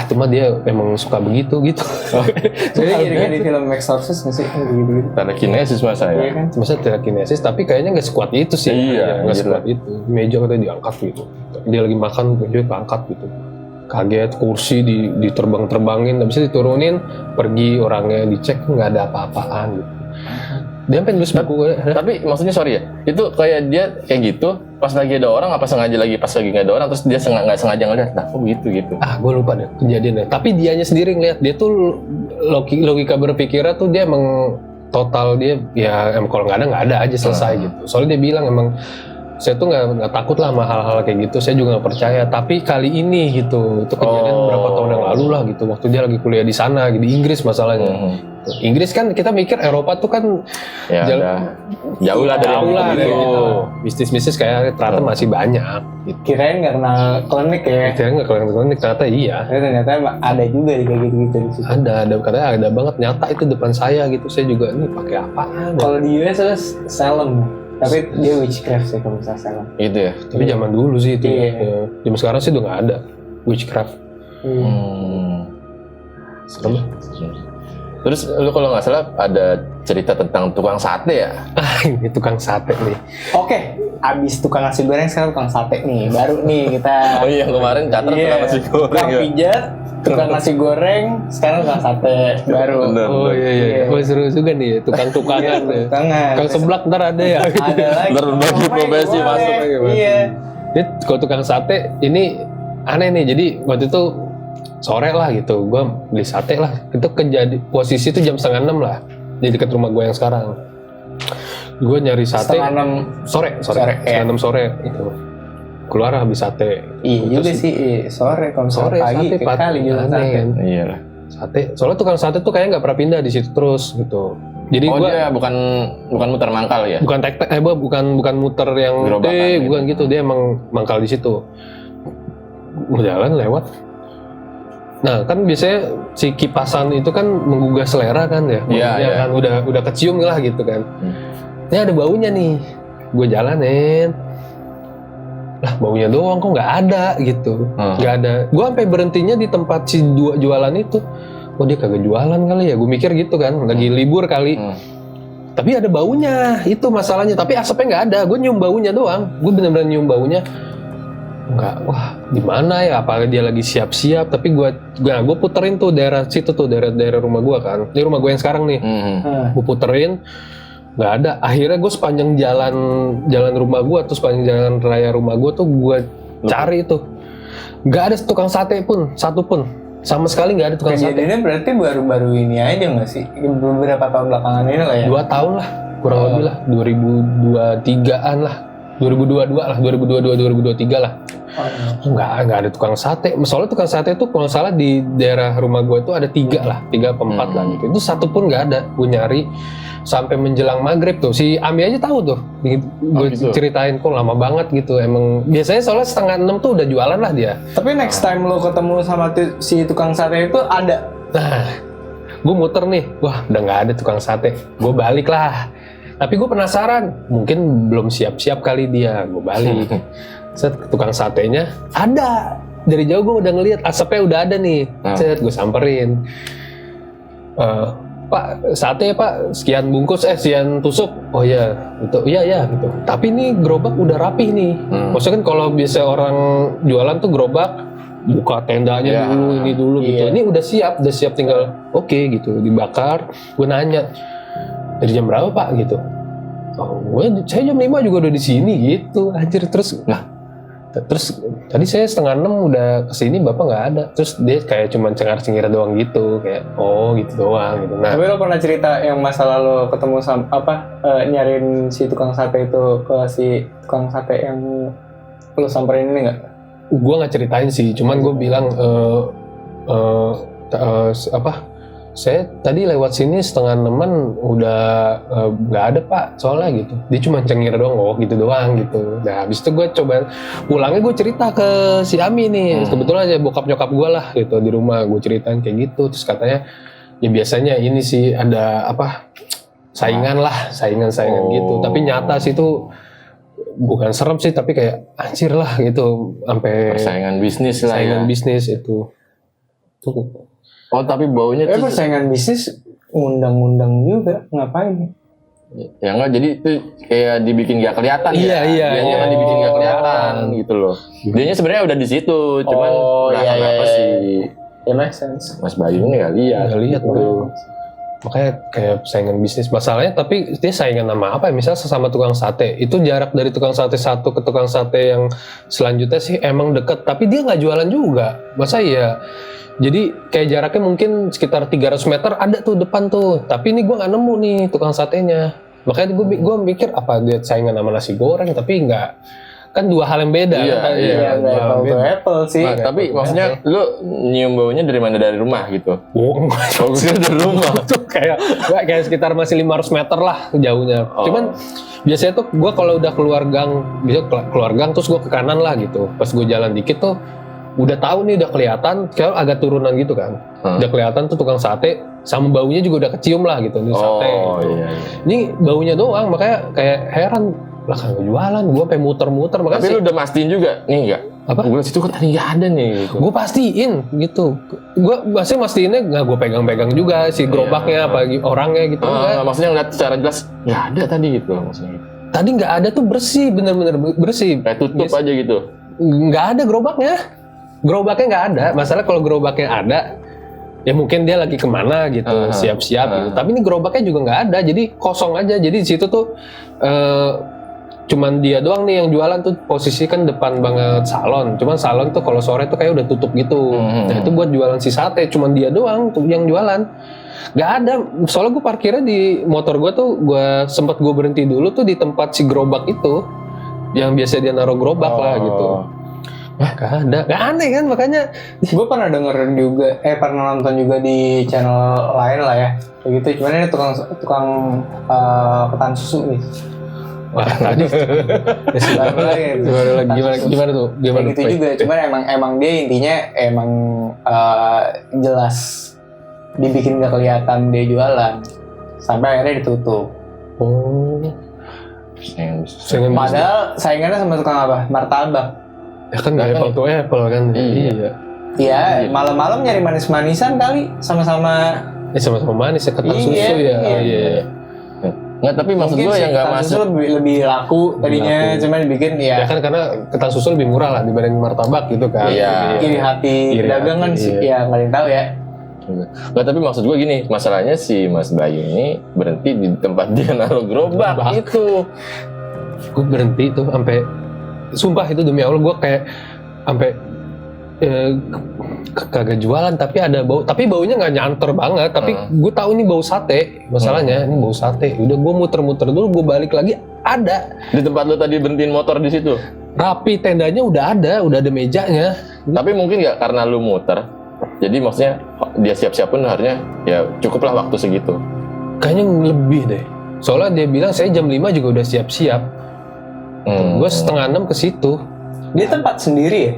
cuma dia emang suka begitu gitu. Jadi kayak di film Exorcist nggak sih gitu. telekinesis masa ya. Iya kan? Masa telekinesis, tapi kayaknya nggak sekuat itu sih. Iya, nggak sekuat itu. Meja katanya diangkat gitu. Dia lagi makan, meja keangkat gitu. Kaget, kursi diterbang-terbangin, habis itu diturunin, pergi orangnya dicek nggak ada apa-apaan gitu. Dia sampai nulis buku. Tapi maksudnya sorry ya, itu kayak dia kayak gitu pas lagi ada orang, apa sengaja lagi pas lagi nggak ada orang, terus dia nggak sengaja ngeliat, nah kok gitu. Gue lupa deh kejadiannya. Tapi dianya sendiri ngeliat, dia tuh logika berpikirnya tuh dia emang total, dia ya emang kalau nggak ada aja selesai gitu. Soalnya dia bilang emang saya tuh nggak takut lah sama hal-hal kayak gitu, saya juga nggak percaya. Tapi kali ini gitu, itu kejadian berapa tahun yang lalu lah gitu, waktu dia lagi kuliah di sana, di Inggris masalahnya. Inggris kan kita mikir Eropa tuh kan Ya, jauh lah dari gitu. Bisnis kayak ternyata masih banyak. Gitu. Kirain nggak kenal klinik ya? Kira nggak klinik, ternyata iya. Ternyata ada juga di kayak gitu di situ. Ada katanya ada banget, nyata itu depan saya gitu. Saya juga nih pakai apaan? Kalau di US itu Salem, tapi dia witchcraft sih kalau misalnya Salem. Gitu ya. Tapi zaman dulu sih itu. Iya. Ya. Zaman sekarang sih udah nggak ada witchcraft. Serem. Terus lu kalau nggak salah ada cerita tentang tukang sate ya? Ini tukang sate nih. Oke, abis tukang nasi goreng sekarang tukang sate nih. Baru nih kita. Oh iya, kemarin catat tukang nasi goreng. Tukang Ya. pijat, tukang nasi goreng, sekarang tukang sate baru. Bener. Oh iya. Oh seru juga nih tukang-tukangan. Iya, tukangan. Tukang seblak ntar ada ya. Ada lagi. Ntar berbagi profesi Boleh. masuk lagi, Mas. Iya. Jadi kalau tukang sate ini aneh nih. Jadi waktu itu sore lah gitu, gue beli sate lah. Itu posisi itu jam 5:30 lah di dekat rumah gue yang sekarang. Gue nyari sate 5:30 sore, iya. 5:30 sore itu. Keluar habis sate. Iya juga sih, sore kalau misalnya pagi sate kali juga aneh sate. kan. Iya lah. Sate. Soalnya tukang sate tuh kayaknya nggak pernah pindah di situ terus gitu. Jadi gue Dia bukan muter mangkal ya? bukan bukan muter yang Gerobakan bukan gitu. Dia emang mangkal di situ. Jalan lewat. Nah kan biasanya si kipasan itu kan menggugah selera kan ya, Iya. kan udah kecium lah gitu kan. Ini ada baunya nih, gue jalanin, lah baunya doang kok nggak ada gitu, nggak ada. Gue sampai berhentinya di tempat si jualan itu, oh dia kagak jualan kali ya, gue mikir gitu kan, lagi libur kali. Tapi ada baunya, itu masalahnya. Tapi asapnya nggak ada, gue nyium baunya doang, gue bener-bener nyium baunya. Enggak, wah di mana ya? Apalagi dia lagi siap-siap. Tapi gue puterin tuh daerah situ tuh, daerah rumah gue kan. Ini rumah gue yang sekarang nih. Gue puterin, nggak ada. Akhirnya gue sepanjang jalan rumah gue, terus sepanjang jalan raya rumah gue tuh gue cari itu. Nggak ada tukang sate pun, satu pun. Sama sekali nggak ada tukang sate. Kejadiannya berarti baru-baru ini aja nggak sih? Beberapa tahun belakangan ini lah ya? 2 tahun lah, kurang lebih lah. 2023an lah. 2022 lah, 2022-2023 lah. Nggak ada tukang sate. Soalnya tukang sate itu kalau salah di daerah rumah gue itu ada 3 lah, 3 apa 4 lah gitu. Itu satu pun nggak ada. Gue nyari sampai menjelang maghrib tuh. Si Ami aja tahu tuh. Gue ceritain kok lama banget gitu. Emang biasanya soalnya 5:30 tuh udah jualan lah dia. Tapi next time lo ketemu sama si tukang sate itu ada. Nah, gue muter nih. Wah, udah nggak ada tukang sate. Gue balik lah. Tapi gue penasaran, mungkin belum siap-siap kali dia, gue balik. Set tukang satenya ada, dari jauh gue udah ngeliat asapnya udah ada nih. Set gue samperin, Pak sate ya Pak, sekian bungkus, sekian tusuk. Oh iya, gitu, iya gitu. Tapi ini gerobak udah rapih nih. Maksudnya kan kalau biasa orang jualan tuh gerobak buka tendanya dulu, ini dulu gitu. Ini udah siap tinggal oke gitu, dibakar. Gue nanya, dari jam berapa Pak gitu? Saya jam 5 juga udah di sini gitu, anjir. Terus tadi saya 5:30 udah kesini, bapak nggak ada. Terus dia kayak cuman cengar-cengir doang gitu, kayak oh gitu doang gitu. Nah, Tapi lo pernah cerita yang masa lalu ketemu sama nyariin si tukang sate itu ke si tukang sate yang lo samperin ini nggak? gue nggak ceritain sih, cuman gue bilang saya tadi lewat sini 5:30 udah nggak ada pak, soalnya gitu. Dia cuma cengir doang, oh gitu doang gitu. Nah habis itu gue coba pulangnya gue cerita ke si Ami nih, kebetulan aja bokap nyokap gue lah gitu di rumah, gue ceritain kayak gitu. Terus katanya ya biasanya ini sih ada saingan gitu. Tapi nyata sih itu bukan serem sih, tapi kayak anjir lah gitu, sampai Persaingan bisnis lah ya. bisnis itu. Tuh. Oh tapi baunya tuh Persaingan bisnis ngundang-ngundang juga, ngapain? ya enggak, jadi itu kayak dibikin gak kelihatan Iya, ya. iya, Dianya iya. kan dibikin gak kelihatan gitu loh. Dianya sebenarnya udah di situ, cuman nggak kenapa si Ya make sense. Mas Bayu ini nggak lihat. Nggak lihat, gitu. Makanya kayak saingan bisnis. Masalahnya tapi dia saingan sama apa ya? Misal sesama tukang sate, itu jarak dari tukang sate satu ke tukang sate yang selanjutnya sih emang deket, tapi dia nggak jualan juga. Masa iya? Jadi kayak jaraknya mungkin sekitar 300 meter ada tuh depan tuh, tapi ini gue nggak nemu nih tukang satenya. Makanya gue mikir apa dia saingan sama nasi goreng, tapi nggak, kan dua hal yang beda. Iya, kan? iya, Nggak dua hal apple to beda. apple sih. Nah, tapi maksudnya lu nyium baunya dari mana, dari rumah gitu? Oh, enggak. Oh, gue kira dari rumah. Tuh kayak sekitar masih 500 meter lah jauhnya. Oh. Cuman biasanya tuh gue kalau udah keluar gang, bisa keluar gang terus gue ke kanan lah gitu. Pas gue jalan dikit tuh udah tahu nih, udah kelihatan kayak agak turunan gitu kan. Udah kelihatan tuh tukang sate, sama baunya juga udah kecium lah gitu nih sate. Oh gitu. iya. Ini baunya doang, makanya kayak heran lah, kan jualan. Gue sampai muter-muter makanya Tapi lu udah mastiin juga nih enggak? Apa? Gue situ kan tadi nggak ada nih. Gitu. gue pastiin gitu. Gue mastiinnya nggak gue pegang-pegang juga si gerobaknya apa orangnya gitu. Nggak. Maksudnya ngeliat secara jelas nggak ada tadi gitu maksudnya. Tadi nggak ada tuh, bersih, bener-bener bersih. Kayak tutup aja gitu. Nggak ada gerobaknya nggak ada. Masalah kalau gerobaknya ada, ya mungkin dia lagi kemana gitu, siap-siap gitu. Tapi ini gerobaknya juga nggak ada, jadi kosong aja. Jadi di situ tuh cuman dia doang nih yang jualan tuh, posisi kan depan banget salon. Cuman salon tuh kalau sore tuh kayak udah tutup gitu. Nah itu buat jualan si sate, cuman dia doang tuh yang jualan. Nggak ada, soalnya gue parkirnya di motor gue tuh, sempat gue berhenti dulu tuh di tempat si gerobak itu, yang biasa dia naruh gerobak lah gitu. Gak ada, gak aneh kan, makanya Gue pernah denger juga, pernah nonton juga di channel lain lah ya, kayak gitu. Cuman ini tukang ketan susu nih. wah tadi Baru lagi, gimana tuh, kayak gitu juga. Cuman emang dia intinya emang jelas dibikin gak kelihatan dia jualan, sampai akhirnya ditutup. Oh, saingan Padahal saingannya sama tukang apa? Martabak. ya kan nggak apple to apple kan. Iya. Iya, malam-malam nyari manis-manisan kali, sama-sama. Sama-sama manis ya, ketan Iya, susu ya. iya. Oh, iya. Nggak, tapi maksud Mungkin gue sih yang nggak ketan susu masuk. lebih laku tadinya, laku. cuman dibikin Ya ya kan karena ketan susu lebih murah lah dibanding martabak gitu kan. Iya. iri hati Iri dagang kan hati, sih, iya. ya nggak ada yang tahu ya. Nggak, tapi maksud gue gini, masalahnya si Mas Bayu ini berhenti di tempat dia naruh gerobak Gerobak. itu. Gue berhenti tuh sampai, sumpah itu demi Allah gue kayak sampai kagak jualan, tapi ada bau, tapi baunya nggak nyanter banget, tapi gue tahu ini bau sate, masalahnya ini bau sate. Udah gue muter-muter dulu, gue balik lagi, ada Di tempat lo tadi berhentiin motor di situ. rapi, tendanya udah ada mejanya. Tapi mungkin nggak karena lu muter. Jadi maksudnya dia siap-siap pun harusnya ya cukuplah waktu segitu. Kayaknya lebih deh, soalnya dia bilang saya jam 5 juga udah siap-siap. Gue 5:30 ke situ. Dia tempat sendiri ya.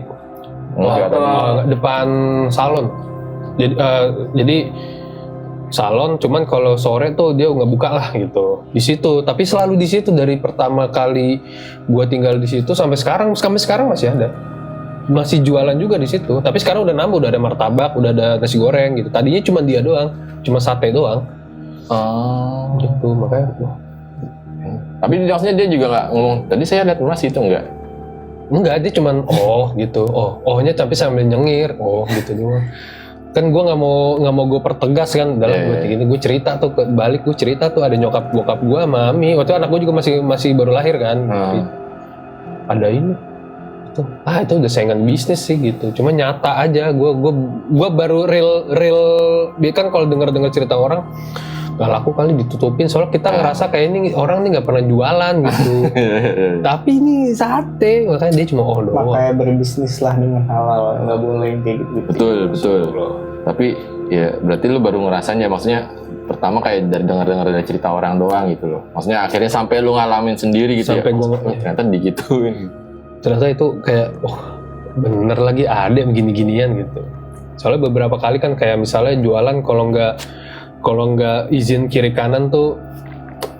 Enggak, Depan salon. Jadi salon, cuman kalau sore tuh dia nggak buka lah gitu di situ. Tapi selalu di situ dari pertama kali gua tinggal di situ sampai sekarang masih ada, masih jualan juga di situ. Tapi sekarang udah nambah, udah ada martabak, udah ada nasi goreng gitu. Tadinya cuma dia doang, cuma sate doang. Gitu makanya. Tapi maksudnya dia juga nggak ngomong. Tadi saya lihat Mas itu enggak. Enggak, dia cuman oh gitu, ohnya tapi sambil nyengir, oh gitu doang. kan gue nggak mau gue pertegas kan dalam Yeah, gue gini, gue cerita tuh balik gue cerita tuh ada nyokap bokap gue sama mami, waktu itu anak gue juga masih baru lahir kan. Ada ini tuh, itu udah saingan bisnis sih gitu, cuma nyata aja gue baru real dia kan kalau dengar cerita orang gak laku kali ditutupin, soalnya kita ngerasa kayak ini orang nih nggak pernah jualan gitu. Tapi ini sate, makanya dia cuma doang. Makanya berbisnis lah dengan halal, nggak boleh yang kayak gitu. Betul. Tapi ya berarti lu baru ngerasain ya, maksudnya pertama kayak dengar dari cerita orang doang gitu loh. Maksudnya akhirnya sampai lu ngalamin sendiri gitu sampai ya. Ternyata digituin. Ternyata itu kayak bener lagi ada yang gini-ginian gitu. Soalnya beberapa kali kan kayak misalnya jualan kalau nggak izin kiri kanan tuh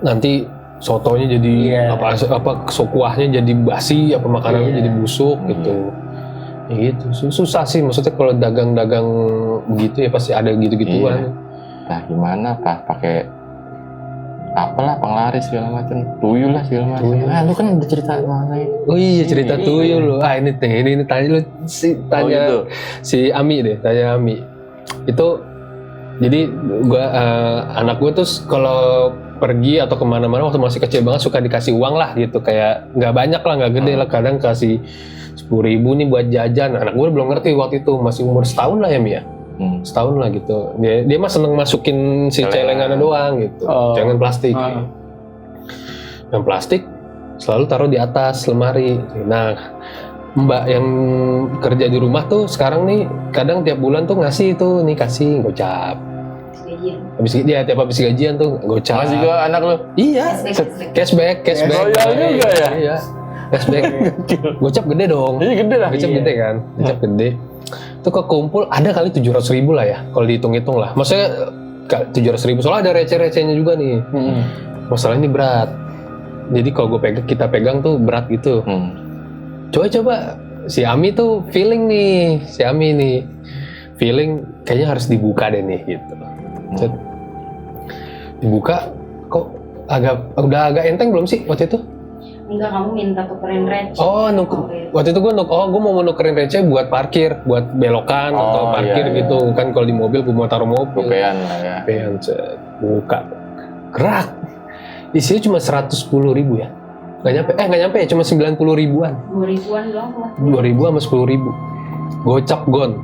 nanti sotonya jadi apa kuahnya jadi basi, apa makanannya jadi busuk gitu. Ya gitu. Susah sih maksudnya kalau dagang-dagang begitu ya pasti ada gitu-gituan. Nah gimana Pak, pakai apalah penglaris segala macam, tuyul lah segala macam. Lu kan udah cerita mengenai. Oh iya cerita tuyul lo. Ini tanya lu tanya si Ami deh, tanya Ami. Itu jadi anak gue tuh kalau pergi atau kemana-mana waktu masih kecil banget suka dikasih uang lah gitu, kayak nggak banyak lah, nggak gede lah, kadang kasih 10.000 nih buat jajan. Anak gue belum ngerti waktu itu, masih umur setahun lah ya Mia, setahun lah gitu. Dia mah seneng masukin si celengannya doang gitu, jangan plastik. Yang plastik selalu taruh di atas lemari. Nah mbak yang kerja di rumah tuh sekarang nih kadang tiap bulan tuh ngasih itu nih, kasih gocap. Tiap habis gajian tuh gocap. Masih gua anak lu? Iya. Cashback. Royal juga ya? Iya. Cashback. Gocap gede dong. Iya gede lah. Gocap gede kan. Gocap gede. Itu kekumpul ada kali 700.000 lah ya kalau dihitung-hitung lah. Maksudnya 700.000 soalnya ada receh-recehnya juga nih. Masalah ini berat. Jadi kalau kita pegang tuh berat gitu. Coba si Ami tuh feeling kayaknya harus dibuka deh nih gitu. Dibuka kok udah agak enteng belum sih waktu itu? Enggak, kamu minta tukerin receh. Waktu itu gue mau nukerin receh buat parkir, buat belokan atau parkir gitu. Kan kalau di mobil gue mau taruh mobil. Gopean lah ya. Gopean, buka. Gerak. Isinya cuma 110.000 ya. Nggak nyampe, cuma 90.000-an. 2.000-an doang. 2.000 sama 10.000. Gocap gon.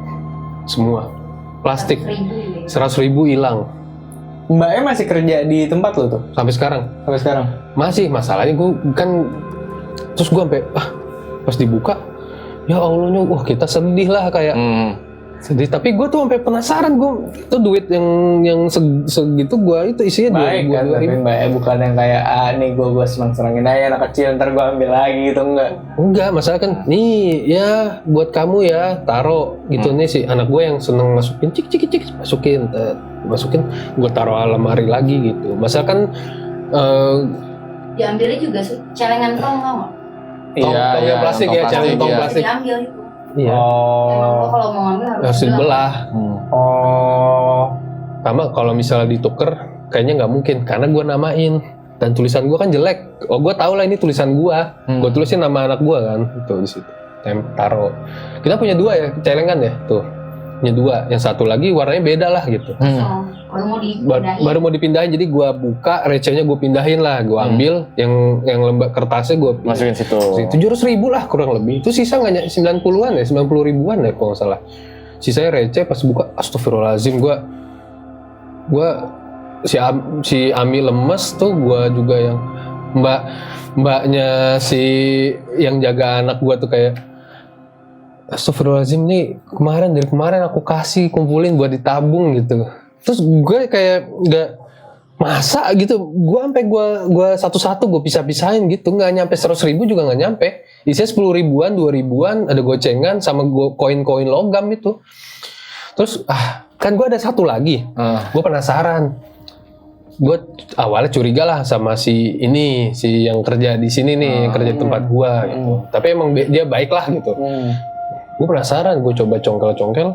Semua. Plastik. 100.000 hilang. Mbaknya masih kerja di tempat lo tuh? Sampai sekarang? Masih, masalahnya gue kan, terus gue sampai, pas dibuka, ya Allahnya, kita sedih lah kayak, sedih. Tapi gue tuh sampai penasaran, itu duit yang segitu gue itu isinya baik kan, tapi mbaknya bukan yang kayak, nih gue senang-senangin aja anak kecil, ntar gue ambil lagi gitu, enggak, masalah kan, nih ya buat kamu ya, taruh gitu nih si anak gue yang seneng masukin, cik, masukin, gue taruh lemari lagi gitu. Masalah kan, diambilnya juga celengan tong tau nggak? Iya, plastik ya, celengan tong plastik. Diambil itu. Iya. Emang lo kalau mau ngambil harus dibelah. Sama kalau misalnya dituker, kayaknya nggak mungkin karena gue namain dan tulisan gue kan jelek. Gue tau lah ini tulisan gue. Gue tulisin nama anak gue kan, tuh di situ. Taruh. Kita punya 2 ya, celengan ya, tuh. Punya 2. Yang satu lagi warnanya beda lah gitu. Baru mau dipindahin, jadi gue buka recehnya gue pindahin lah, gue ambil yang lembar kertasnya gue masukin situ. 700.000 lah kurang lebih. Itu sisa nggak 90-an ya, 90.000-an ya kalau nggak salah. Sisanya receh. Pas buka, astagfirullahaladzim, gue si Ami lemes tuh, gue juga yang mbaknya si yang jaga anak gue tuh kayak, astagfirullahaladzim nih dari kemarin aku kasih kumpulin buat ditabung gitu. Terus gue kayak nggak masa gitu, gue sampai gue satu-satu gue pisah-pisahin gitu, nggak nyampe 100.000 juga nggak nyampe. Isinya 10.000-an, 2.000-an, ada gocengan sama koin-koin logam itu. Terus kan gue ada satu lagi, gue penasaran. Gue awalnya curiga lah sama si yang kerja di sini nih, yang kerja di tempat gue gitu. Tapi emang dia baik lah gitu. Gue penasaran, gue coba congkel-congkel,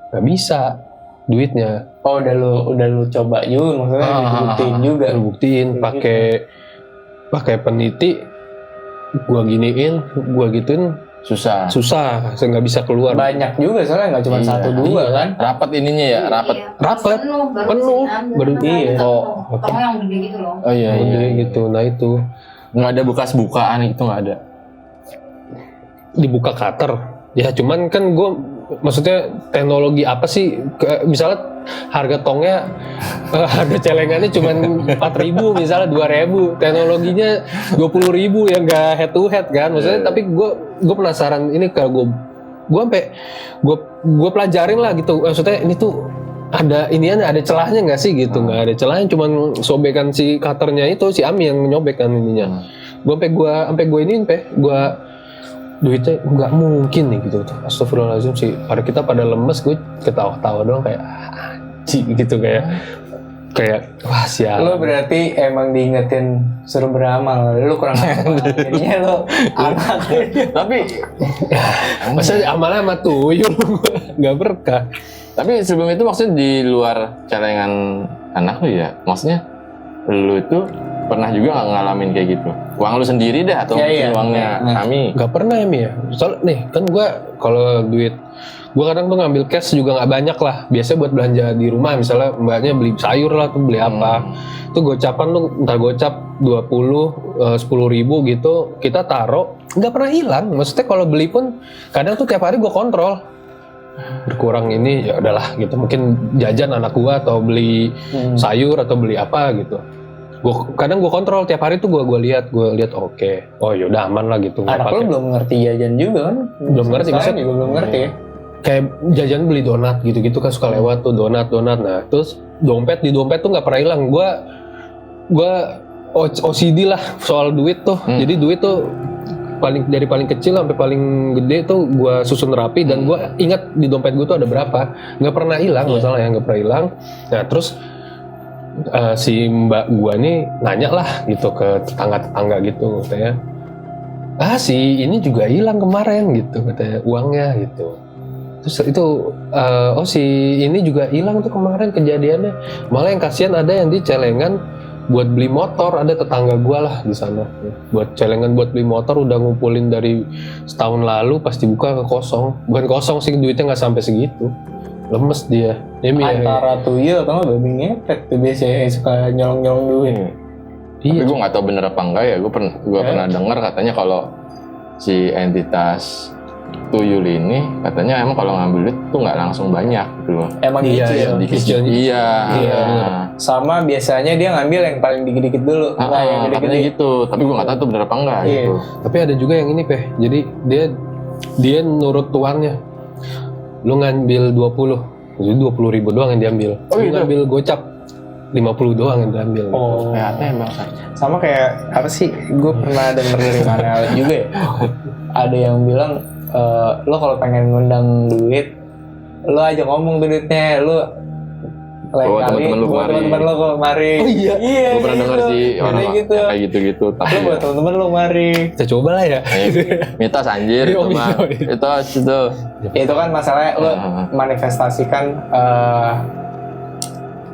nggak bisa duitnya. Oh udah lu coba juga, maksudnya dibuktiin juga. Buktiin pakai peniti, gue giniin, gue gituin, susah. saya nggak bisa keluar. Banyak juga soalnya nggak cuma Iya. 1-2 kan. Rapat ininya ya, rapat. Iya. Rapat. Penuh. Baru iya. Tongnya yang gede gitu loh. Oh iya, Gede iya. gitu. Nah itu Nggak ada bekas-bukaan itu nggak ada. dibuka cutter. Ya cuman kan gue maksudnya teknologi apa sih? Misalnya harga tongnya, harga celengannya cuman 4.000 misalnya 2.000, teknologinya 20.000 yang nggak head to head kan? Maksudnya tapi gue penasaran ini kalau gue sampai gue pelajarin lah gitu. Maksudnya ini tuh ada inian ada celahnya nggak sih gitu? Nggak ada celahnya, cuman sobekan si cutternya itu si Ami yang nyobek kan ininya. Sampai gue ini gue duitnya nggak mungkin nih gitu tuh. Astagfirullahaladzim sih. Kita pada lemes, gue ketawa-tawa doang kayak anjing gitu kayak wah sial. Lo berarti emang diingetin suruh beramal, lo kurang amal. Jadinya lo anak. Tapi Masa amalnya sama tuyul nggak berkah. tapi sebelum itu maksudnya di luar celengan anak lu ya, maksudnya lu itu pernah juga nggak ngalamin kayak gitu? Uang lu sendiri dah atau Iya, mungkin iya. uangnya kami? Nggak pernah ya Mi ya. Soalnya nih kan gue kalau duit gue kadang tuh ngambil cash juga nggak banyak lah. Biasanya buat belanja di rumah, misalnya mbaknya beli sayur lah tuh beli apa. Itu gocapan tuh entar gocap 20, 10.000 gitu kita taruh nggak pernah hilang. Maksudnya kalau beli pun kadang tuh tiap hari gue kontrol. Berkurang ini ya udahlah gitu, mungkin jajan anak gua atau beli sayur atau beli apa gitu. Kadang gue kontrol tiap hari tuh gue lihat oke, oh yaudah aman lah gitu. Nggak Anak lo pakai. belum ngerti jajan juga kan? Belum ngerti, Sekarang maksud- juga belum ngerti ya. Kayak jajan beli donat gitu kan suka lewat tuh donat. Nah terus dompet tuh nggak pernah hilang. Gue OCD lah soal duit tuh. Jadi duit tuh dari paling kecil sampai paling gede tuh gue susun rapi dan gue ingat di dompet gue tuh ada berapa. Nggak pernah hilang masalahnya, nggak pernah hilang. Nah terus si mbak gua nih nanya lah gitu ke tetangga gitu katanya, si ini juga hilang kemarin gitu katanya uangnya gitu. Terus itu si ini juga hilang tuh kemarin kejadiannya. Malah yang kasihan ada yang di celengan buat beli motor, ada tetangga gua lah di sana buat celengan buat beli motor udah ngumpulin dari setahun lalu, pas dibuka bukan kosong sih, duitnya nggak sampai segitu. Lemes dia. Antara tuyul atau nggak babi ngepet tuh biasanya suka nyolong duit. Tapi gue nggak tahu bener apa enggak ya. Gue pernah dengar katanya kalau si entitas tuyul ini katanya emang kalau ngambil duit tuh nggak langsung banyak gitu loh. Emang Iya, kecil. iya. Dikit. Iya. Sama biasanya dia ngambil yang paling dikit-dikit dulu. Nah, yang Katanya gede-gede. gitu. Tapi gue nggak tahu tuh bener apa enggak Iya. gitu. Tapi ada juga yang ini Peh. Jadi dia nurut tuannya. Lu ngambil 20. Jadi 20.000 doang yang diambil. Oh, Lu gitu? ngambil gocap 50 doang yang diambil. Oh. Kayaknya emang. Sama kayak apa sih? Gue pernah denger dari mana juga ya. Ada yang bilang lo kalau pengen ngundang duit, lo aja ngomong tuh duitnya, lo lain Oh, kali teman-teman lu buat kemari. teman-teman lo kok mari. Oh, iya. Gue pernah denger sih orang Kayak gitu. kayak gitu-gitu. Tapi Lo buat teman-teman lo mari. Kita coba lah ya. mitos anjir Oh, itu mah. mitos. Itu. Itu kan masalahnya lo manifestasikan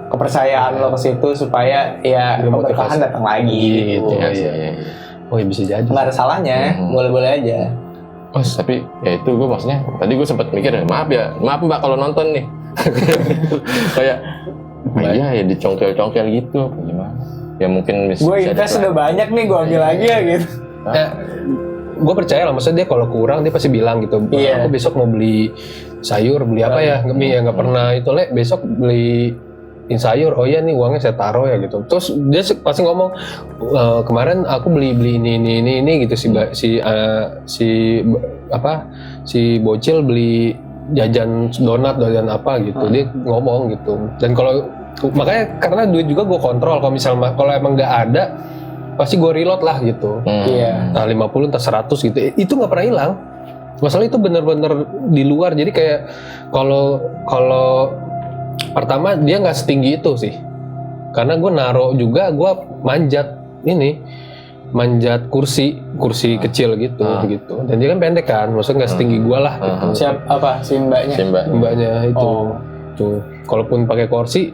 kepercayaan lo ke situ supaya ya Ada keberkahan motivasi. datang lagi. Gitu. Iya, Iya. iya. Oh ya bisa jadi. Nggak ada salahnya, boleh-boleh aja. Oh, tapi ya itu gue maksudnya tadi gue sempat mikir maaf mbak kalau nonton nih kayak iya ya dicongkel-congkel gitu apa gimana ya mungkin Gue invest udah banyak nih, gue ambil lagi ya gitu. Gue percaya lah, maksudnya dia kalau kurang dia pasti bilang gitu. Iya. Aku besok mau beli sayur, beli apa ya? Nggak pernah itu besok beli sayur. Oh iya nih uangnya saya taruh ya gitu. Terus dia pasti ngomong kemarin aku beli ini gitu si bocil beli jajan donat apa gitu. Dia ngomong gitu. Dan kalau makanya karena duit juga gue kontrol. Kalau misalnya kalau emang nggak ada pasti gue reload lah gitu. Iya. Entah 50 entah 100 gitu. Itu nggak pernah hilang. Masalah itu bener-bener di luar. Jadi kayak kalau pertama dia nggak setinggi itu sih. Karena gue naro juga, gue manjat kursi kecil gitu. Dan dia kan pendek kan, maksudnya nggak setinggi gue lah. Gitu. Siap apa si mbaknya? si mbak Mbaknya itu. Oh. Tuh. Kalaupun pakai kursi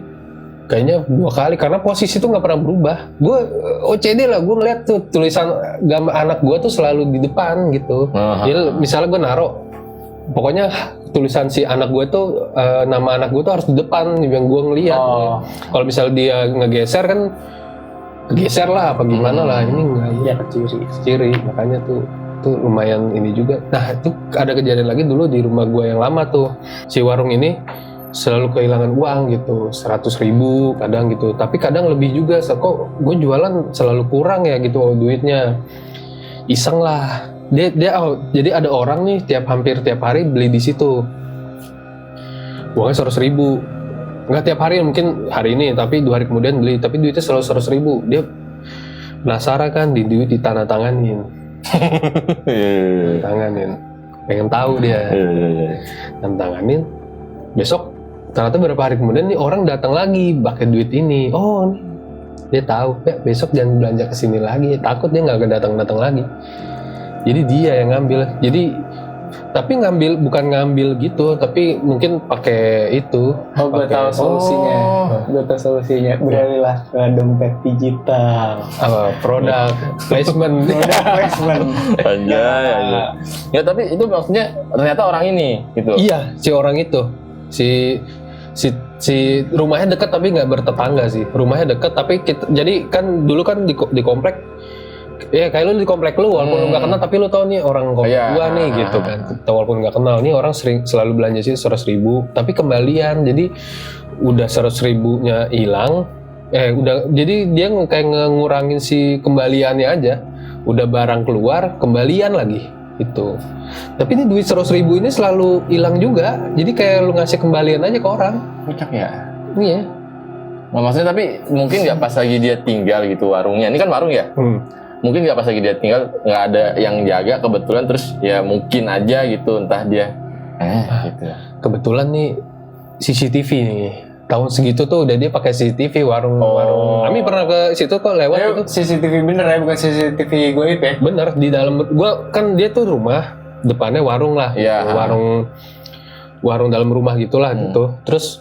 Kayaknya 2 kali karena posisi tuh nggak pernah berubah. Gue OCD lah, gue ngeliat tuh tulisan gambar anak gue tuh selalu di depan gitu. Jadi misalnya gue naro, pokoknya tulisan si anak gue tuh nama anak gue tuh harus di depan yang gue ngeliat. Kalau misalnya dia ngegeser kan kegeser lah apa gimana lah, ini nggak Ya ke ciri, makanya tuh lumayan ini juga. Nah itu ada kejadian lagi dulu di rumah gue yang lama tuh, si warung ini selalu kehilangan uang gitu, 100.000 kadang gitu, tapi kadang lebih juga. Kok gue jualan selalu kurang ya gitu duitnya. Iseng lah dia jadi ada orang nih hampir tiap hari beli di situ, uangnya 100.000, nggak tiap hari, mungkin hari ini tapi 2 hari kemudian beli, tapi duitnya selalu 100.000. Dia penasaran kan, di duit ditandatanganin. Tanganin, pengen tahu dia. Tandatanganin, besok ternyata beberapa hari kemudian nih orang datang lagi pakai duit ini. Oh, dia tahu ya besok jangan belanja ke sini lagi, takut dia nggak datang lagi. Jadi dia yang ngambil. Jadi tapi bukan ngambil gitu, tapi mungkin pakai itu. Oh, gue tahu solusinya. Beralihlah ke dompet digital. Apa, produk placement. Anjay. Ya tapi itu maksudnya ternyata orang ini gitu. Iya, si orang itu. Si rumahnya dekat tapi nggak bertetangga sih. Rumahnya dekat tapi jadi kan dulu kan di komplek, ya kayak lu di komplek lu walaupun lu nggak kenal tapi lu tahu nih orang komplek gua nih gitu kan. Walaupun nggak kenal nih orang selalu belanja sih 100.000 tapi kembalian, jadi udah 100.000-nya hilang. Jadi dia kayak ngurangin si kembaliannya aja. Udah barang keluar kembalian lagi gitu. Tapi ini duit 100.000 ini selalu hilang juga. Jadi kayak lu ngasih kembalian aja ke orang. Kocak ya. Iya. Nah, maksudnya tapi mungkin nggak pas lagi dia tinggal gitu warungnya. Ini kan warung ya. Mungkin nggak pas lagi dia tinggal nggak ada yang jaga kebetulan, terus ya mungkin aja gitu entah dia. Gitu. Kebetulan nih CCTV nih. Tahun segitu tuh udah dia pakai CCTV warung. Kami pernah ke situ kok lewat itu. CCTV bener ya, bukan CCTV gue itu ya? Bener, di dalam gua kan dia tuh rumah depannya warung lah. Iya. Warung dalam rumah gitulah gitu. Terus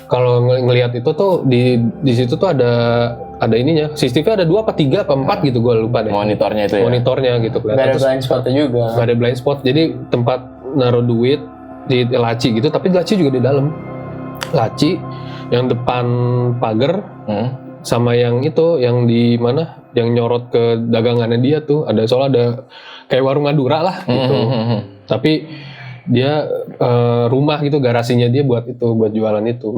kalau ngelihat itu tuh di situ tuh ada ininya. CCTV ada 2 apa 3 apa 4 gitu, gua lupa deh. Monitornya itu ya. Monitornya gitu Gak ada blind spotnya juga. Gak ada blind spot. Jadi tempat naruh duit di laci gitu, tapi laci juga di dalam. Laci yang depan pagar sama yang itu yang di mana yang nyorot ke dagangannya dia tuh ada, soalnya ada kayak warung Madura lah gitu. Tapi dia rumah gitu, garasinya dia buat jualan itu.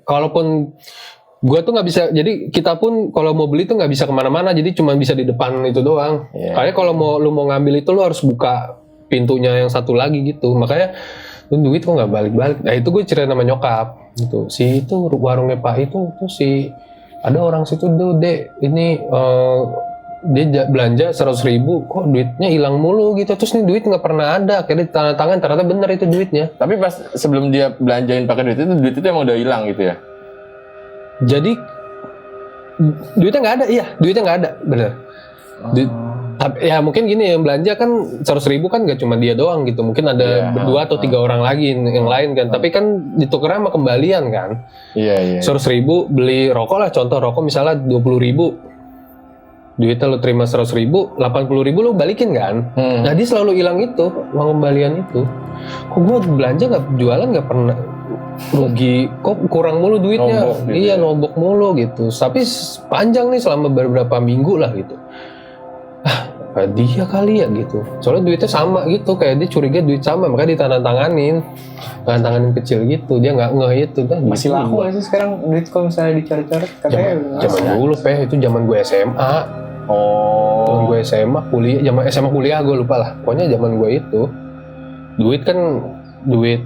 Kalaupun gue tuh nggak bisa, jadi kita pun kalau mau beli tuh nggak bisa kemana-mana, jadi cuma bisa di depan itu doang. Kayak kalau lu mau ngambil itu lu harus buka pintunya yang satu lagi gitu. Makanya duit kok nggak balik-balik. Nah itu gue cerita sama nyokap gitu. Si itu warungnya Pak itu tuh si ada orang situ tuh dek ini dia belanja 100.000 kok duitnya hilang mulu gitu. Terus nih duit nggak pernah ada. Akhirnya tanda tangan ternyata bener itu duitnya. Tapi pas sebelum dia belanjain pakai duit itu emang udah hilang gitu ya. Jadi duitnya nggak ada, iya duitnya nggak ada, bener. Ya mungkin gini, yang belanja kan 100.000 kan gak cuma dia doang gitu, mungkin ada 2 atau 3 orang lagi yang lain kan, tapi kan ditukar sama kembalian kan. 100.000 beli rokok lah, contoh rokok misalnya 20.000, duitnya lu terima 100.000, 80.000 lu balikin kan. Nah dia selalu hilang itu uang kembalian itu. Kok gue belanja jualan gak pernah rugi, kok kurang mulu duitnya. Nombok gitu iya nombok mulu gitu, tapi panjang nih selama beberapa minggu lah gitu. Dia kali ya gitu, soalnya duitnya sama gitu, kayak dia curiga duit sama, makanya ditandatanganin kecil gitu, dia nggak ngeh itu kan. Masih laku nggak sih sekarang duit kalau misalnya dicoret-coret? Zaman dulu itu zaman gue SMA. Zaman gue SMA kuliah gue lupa lah, pokoknya zaman gue itu duit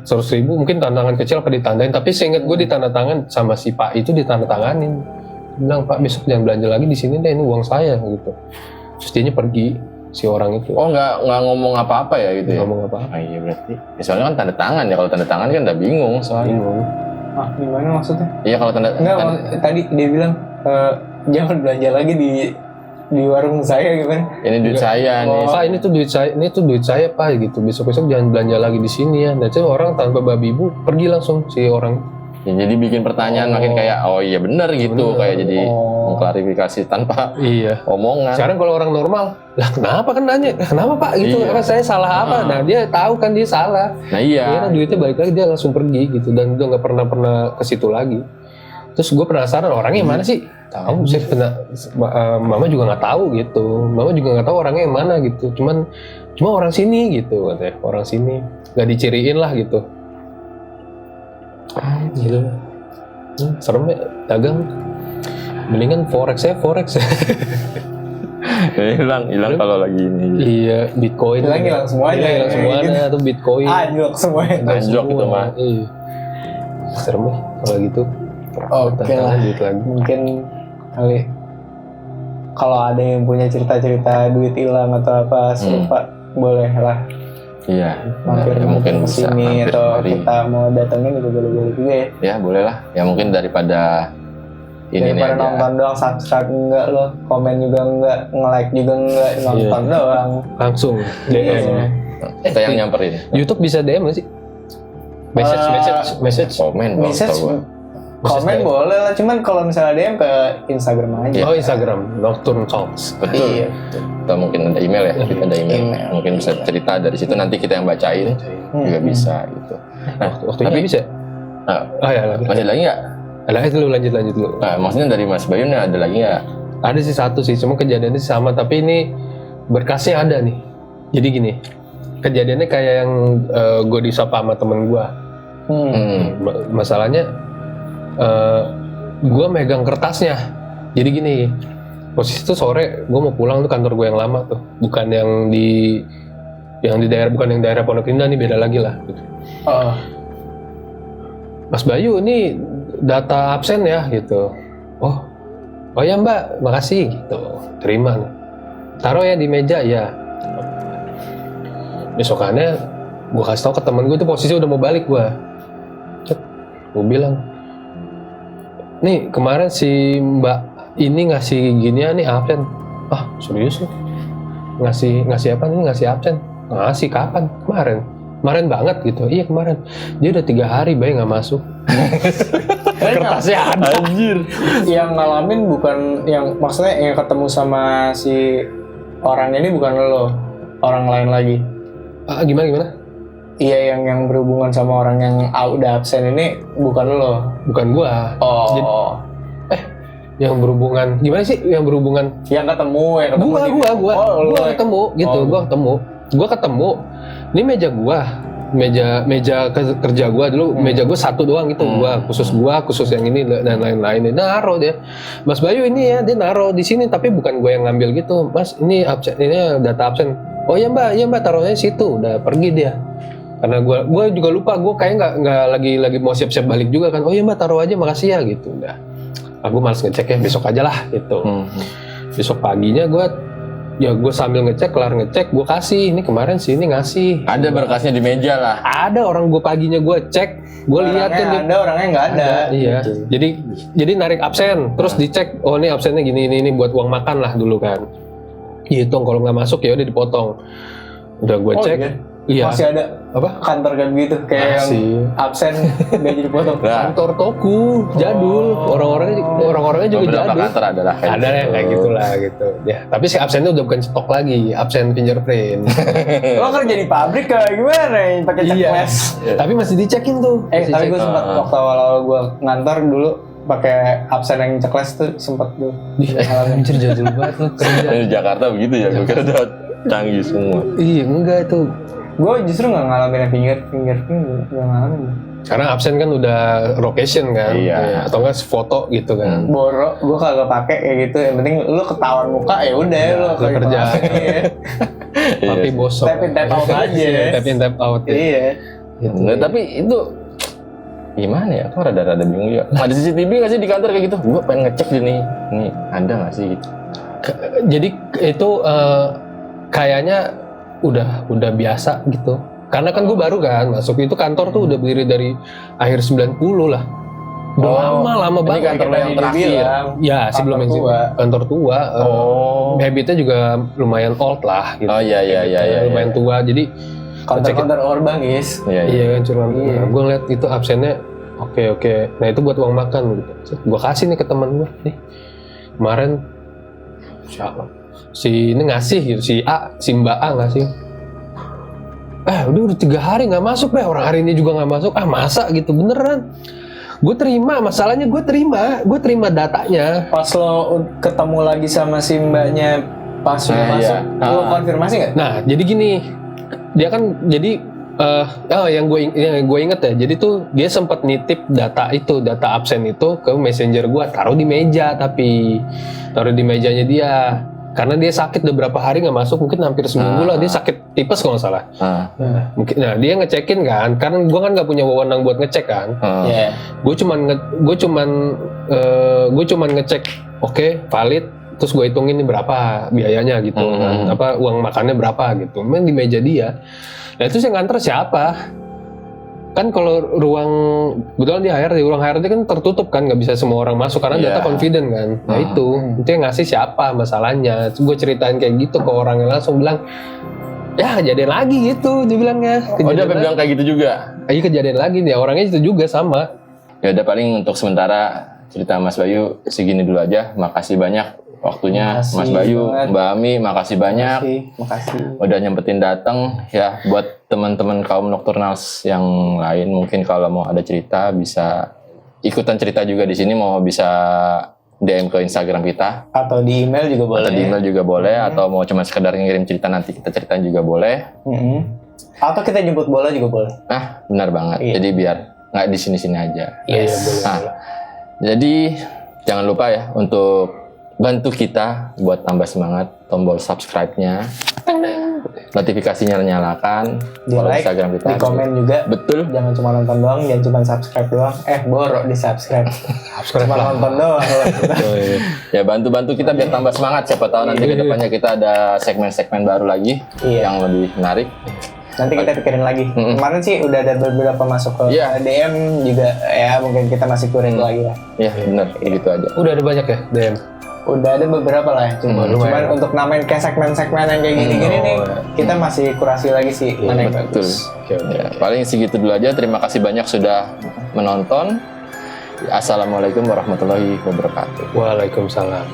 100.000 mungkin tantangan kecil apa ditandain, tapi seingat gue ditandatangan sama si Pak itu, ditandatanganin, bilang Pak besok jangan belanja lagi di sini deh, ini uang saya gitu. Terus dia pergi si orang itu. Oh nggak ngomong apa-apa ya gitu ya? Ngomong apa-apa. Iya berarti. Ya, soalnya kan tanda tangan ya, kalau tanda tangan kan udah bingung soalnya. Gimana maksudnya? Iya kalau tadi dia bilang jangan belanja lagi di warung saya gimana? Ini duit saya nih. Pak ini tuh duit saya Pak gitu. Besok-besok jangan belanja lagi di sini ya. Nah itu orang tanpa babi ibu pergi langsung si orang. Ya, jadi bikin pertanyaan makin kayak oh iya benar gitu, Bener. kayak jadi mengklarifikasi tanpa Iya. omongan. Sekarang kalau orang normal, lah kenapa kan nanya? Kenapa Pak gitu? Iya. Karena saya salah apa? Nah dia tahu kan dia salah. Nah iya. Akhirnya duitnya balik lagi dia langsung pergi gitu dan udah nggak pernah ke situ lagi. Terus gue penasaran orangnya yang mana sih? Tahu sih mama juga nggak tahu gitu. Mama juga nggak tahu orangnya yang mana gitu. Cuma orang sini gitu katanya. Orang sini nggak diciriin lah gitu. Gitu. Serem ya dagang. Mendingan forex. hilang kalau lagi ini. Iya, Bitcoin. Hilang semuanya. Hilang semuanya tuh Bitcoin. Anjlok semuanya. Anjlok itu mah. Iya. Serem ya kalau gitu. Oke lah. Duit lagi. Mungkin kali kalau ada yang punya cerita-cerita duit hilang atau apa serupa boleh lah Iya. mampir Ya, mungkin ke bisa sini mampir atau kemari. kita mau datangin juga boleh juga ya. Ya boleh lah. Ya mungkin daripada ini nih Daripada aja. nonton doang, subscribe enggak lo, komen juga enggak, nge-like juga enggak, nonton doang. Langsung Iya. DM. Kita yang nyamperin. YouTube bisa DM nggak sih? Message. Komen dong. Message, tau gua. komen DM. boleh lah, cuman kalau misalnya DM ke Instagram aja. Oh Instagram, Nocturne Talks. Betul. Iya. Atau mungkin ada email ya. Kita ada email. Email. Mungkin bisa cerita dari situ nanti kita yang bacain juga bisa gitu. Nah, Waktunya tapi bisa. nah, Oh ya, lagi. masih lagi nggak? Lanjut dulu. Nah, maksudnya dari Mas Bayu nih ada lagi nggak? Ada sih satu sih, cuma kejadiannya sih sama, tapi ini berkasnya ada nih. Jadi gini, kejadiannya kayak yang gue disapa sama temen gue. Masalahnya gue megang kertasnya. Jadi gini, posisi itu sore gue mau pulang tuh kantor gue yang lama tuh, bukan yang di daerah, bukan yang daerah Pondok Indah nih, beda lagi lah. Gitu. Oh. Mas Bayu ini data absen ya gitu. Oh ya Mbak, makasih gitu. Terima. Taruh ya di meja ya. Besokannya gue kasih tau ke temen gue itu posisi udah mau balik gue. Gue bilang, nih kemarin si Mbak ini ngasih ginian nih absen. Ah serius loh? Ngasih apa nih? Ngasih absen? Ngasih kapan? Kemarin banget gitu. Iya kemarin. Dia udah 3 hari Bay nggak masuk. Kertasnya ada. Anjir. Yang ngalamin bukan yang, maksudnya yang ketemu sama si orang ini bukan lo, orang lain lagi. Gimana? Iya, yang berhubungan sama orang yang udah absen ini bukan lo. Bukan gua. Oh. Yang berhubungan gimana sih? Yang berhubungan Yang ketemu gua Oh, gua ketemu gitu. Oh. Gua ketemu. Ini meja gua. Meja kerja gua dulu, meja gua satu doang gitu. Gua khusus yang ini dan lain-lain. Dia naruh dia. Mas Bayu ini ya, dia naruh di sini tapi bukan gua yang ngambil gitu. Mas, ini absen, ini data absen. Oh iya Mbak, taruhnya di situ. Udah pergi dia. Karena gua juga lupa, gua kayak nggak lagi mau siap-siap balik juga kan. Oh iya Mbak, taruh aja, makasih ya gitu. Udah. Aku malas ngecek ya, besok aja lah gitu. Besok paginya gue sambil kelar ngecek, gue kasih. Ini kemarin sih ini ngasih. Ada berkasnya di meja lah. Ada orang gue paginya gue cek, gue lihat kan dia. ada, orangnya nggak ada. Iya. Gitu. Jadi narik absen, terus dicek. Oh ini absennya ini buat uang makan lah dulu kan. Hitung kalau nggak masuk ya udah dipotong. Udah gue cek. Iya. Masih ada Apa? kantor kayak gitu, kayak Masih. yang absen gaji dipotong. Nah, Kantor toko jadul. Orang-orangnya juga beberapa jadul. kantor adalah Ada yang kayak gitulah gitu. Ya, tapi si absennya udah bukan stok lagi, absen fingerprint. Lo kerja di pabrik kayak gimana yang pakai Iya. checklist? Tapi masih dicekin tuh. Masih Tapi cek. gue sempat waktu awal-awal gue ngantor dulu pakai absen yang checklist tuh sempat tuh. Anjir jadul banget lu kerja. di Jakarta begitu ya. Gue kira udah canggih semua. Iya, enggak tuh. Gue justru nggak ngalamin fingerprint, nggak ngalamin. Karena absen kan udah location kan. Iya. Atau enggak foto gitu kan. Boro, gue kagak pakai kayak gitu. Yang penting lu ketahuan muka ya udah lo lu kerja. Tapi bosok. Tap in, tap out aja. Tap in tap out. Ya. Iya. Gitu. Nah, tapi itu gimana ya? Kok rada-rada bingung ya. Ada CCTV nggak sih di kantor kayak gitu? Gue pengen ngecek deh nih. Nih ada nggak sih? Gitu. Jadi itu kayaknya udah biasa gitu. Karena kan gue baru kan masuk itu kantor tuh udah berdiri dari akhir 90 lah. Udah lama Ini banget. kantor lo yang terakhir. Ya sebelum Kantor yang tua. kantor tua. Habitnya juga lumayan old lah gitu. Oh iya. Lumayan tua. Jadi Kantor-kantor Orba guys. Iya. iya kan cuman Iya. gue ngeliat itu absennya Oke. Nah itu buat uang makan gitu. Gue kasih nih ke temen gue. Nih kemarin siapa? Si ini ngasih gitu, si A, si Mbak A ngasih. Udah 3 hari nggak masuk deh, orang hari ini juga nggak masuk. Masa gitu beneran? Gue terima, masalahnya gue terima datanya. Pas lo ketemu lagi sama si mbaknya pas udah masuk, lo konfirmasi nggak? Nah jadi gini, dia kan jadi yang gue inget ya, jadi tuh dia sempat nitip data absen itu ke messenger gue, taruh di mejanya dia. Karena dia sakit beberapa hari nggak masuk, mungkin hampir seminggu lah, dia sakit tipes kalau nggak salah. Nah dia ngecekin kan, karena gue kan nggak punya wewenang buat ngecek kan. Gue cuman ngecek, oke, valid, terus gue hitungin ini berapa biayanya gitu, kan, uang makannya berapa gitu. Memang di meja dia. Nah itu yang nganter siapa? Kan kalau kebetulan di ruang HRD kan tertutup kan, nggak bisa semua orang masuk karena data confident kan. Nah itu yang ngasih siapa masalahnya. Gue ceritain kayak gitu ke orang yang langsung bilang, ya kejadian lagi gitu, dia bilangnya. Dia bilang kayak gitu juga? Iya kejadian lagi nih, orangnya itu juga sama. Ya udah, paling untuk sementara cerita Mas Bayu segini dulu aja. Makasih banyak waktunya Mas Bayu, Mbak Ami, makasih banyak. Makasih. Udah nyempetin datang ya. Buat teman-teman kaum Nocturnals yang lain, mungkin kalau mau ada cerita bisa ikutan cerita juga di sini, mau bisa DM ke Instagram kita atau di email juga boleh. Atau mau cuma sekedar ngirim cerita nanti kita ceritain juga boleh. Atau kita jemput bola juga boleh. Benar banget. Iya. Jadi biar nggak di sini-sini aja. Yes. Boleh. Jadi jangan lupa ya untuk bantu kita buat tambah semangat, tombol subscribe-nya, notifikasinya nyalakan, di like, Instagram kita, di komen juga. Betul. Jangan cuma nonton doang, jangan cuma subscribe doang. Borok di subscribe. Cuma nonton doang. Ya bantu kita biar tambah semangat. Siapa tahu nanti kedepannya kita ada segmen-segmen baru lagi yang lebih menarik. Nanti kita pikirin lagi. Kemarin sih udah ada beberapa masuk ke DM juga, ya mungkin kita masih kurang lagi lah. Iya benar, begitu aja. Udah ada banyak ya DM? Udah ada beberapa lah, cuman untuk namain kayak segmen-segmen yang kayak gini-gini nih, kita masih kurasi lagi sih mana yang bagus. Ya, paling segitu dulu aja. Terima kasih banyak sudah menonton. Assalamualaikum warahmatullahi wabarakatuh. Waalaikumsalam.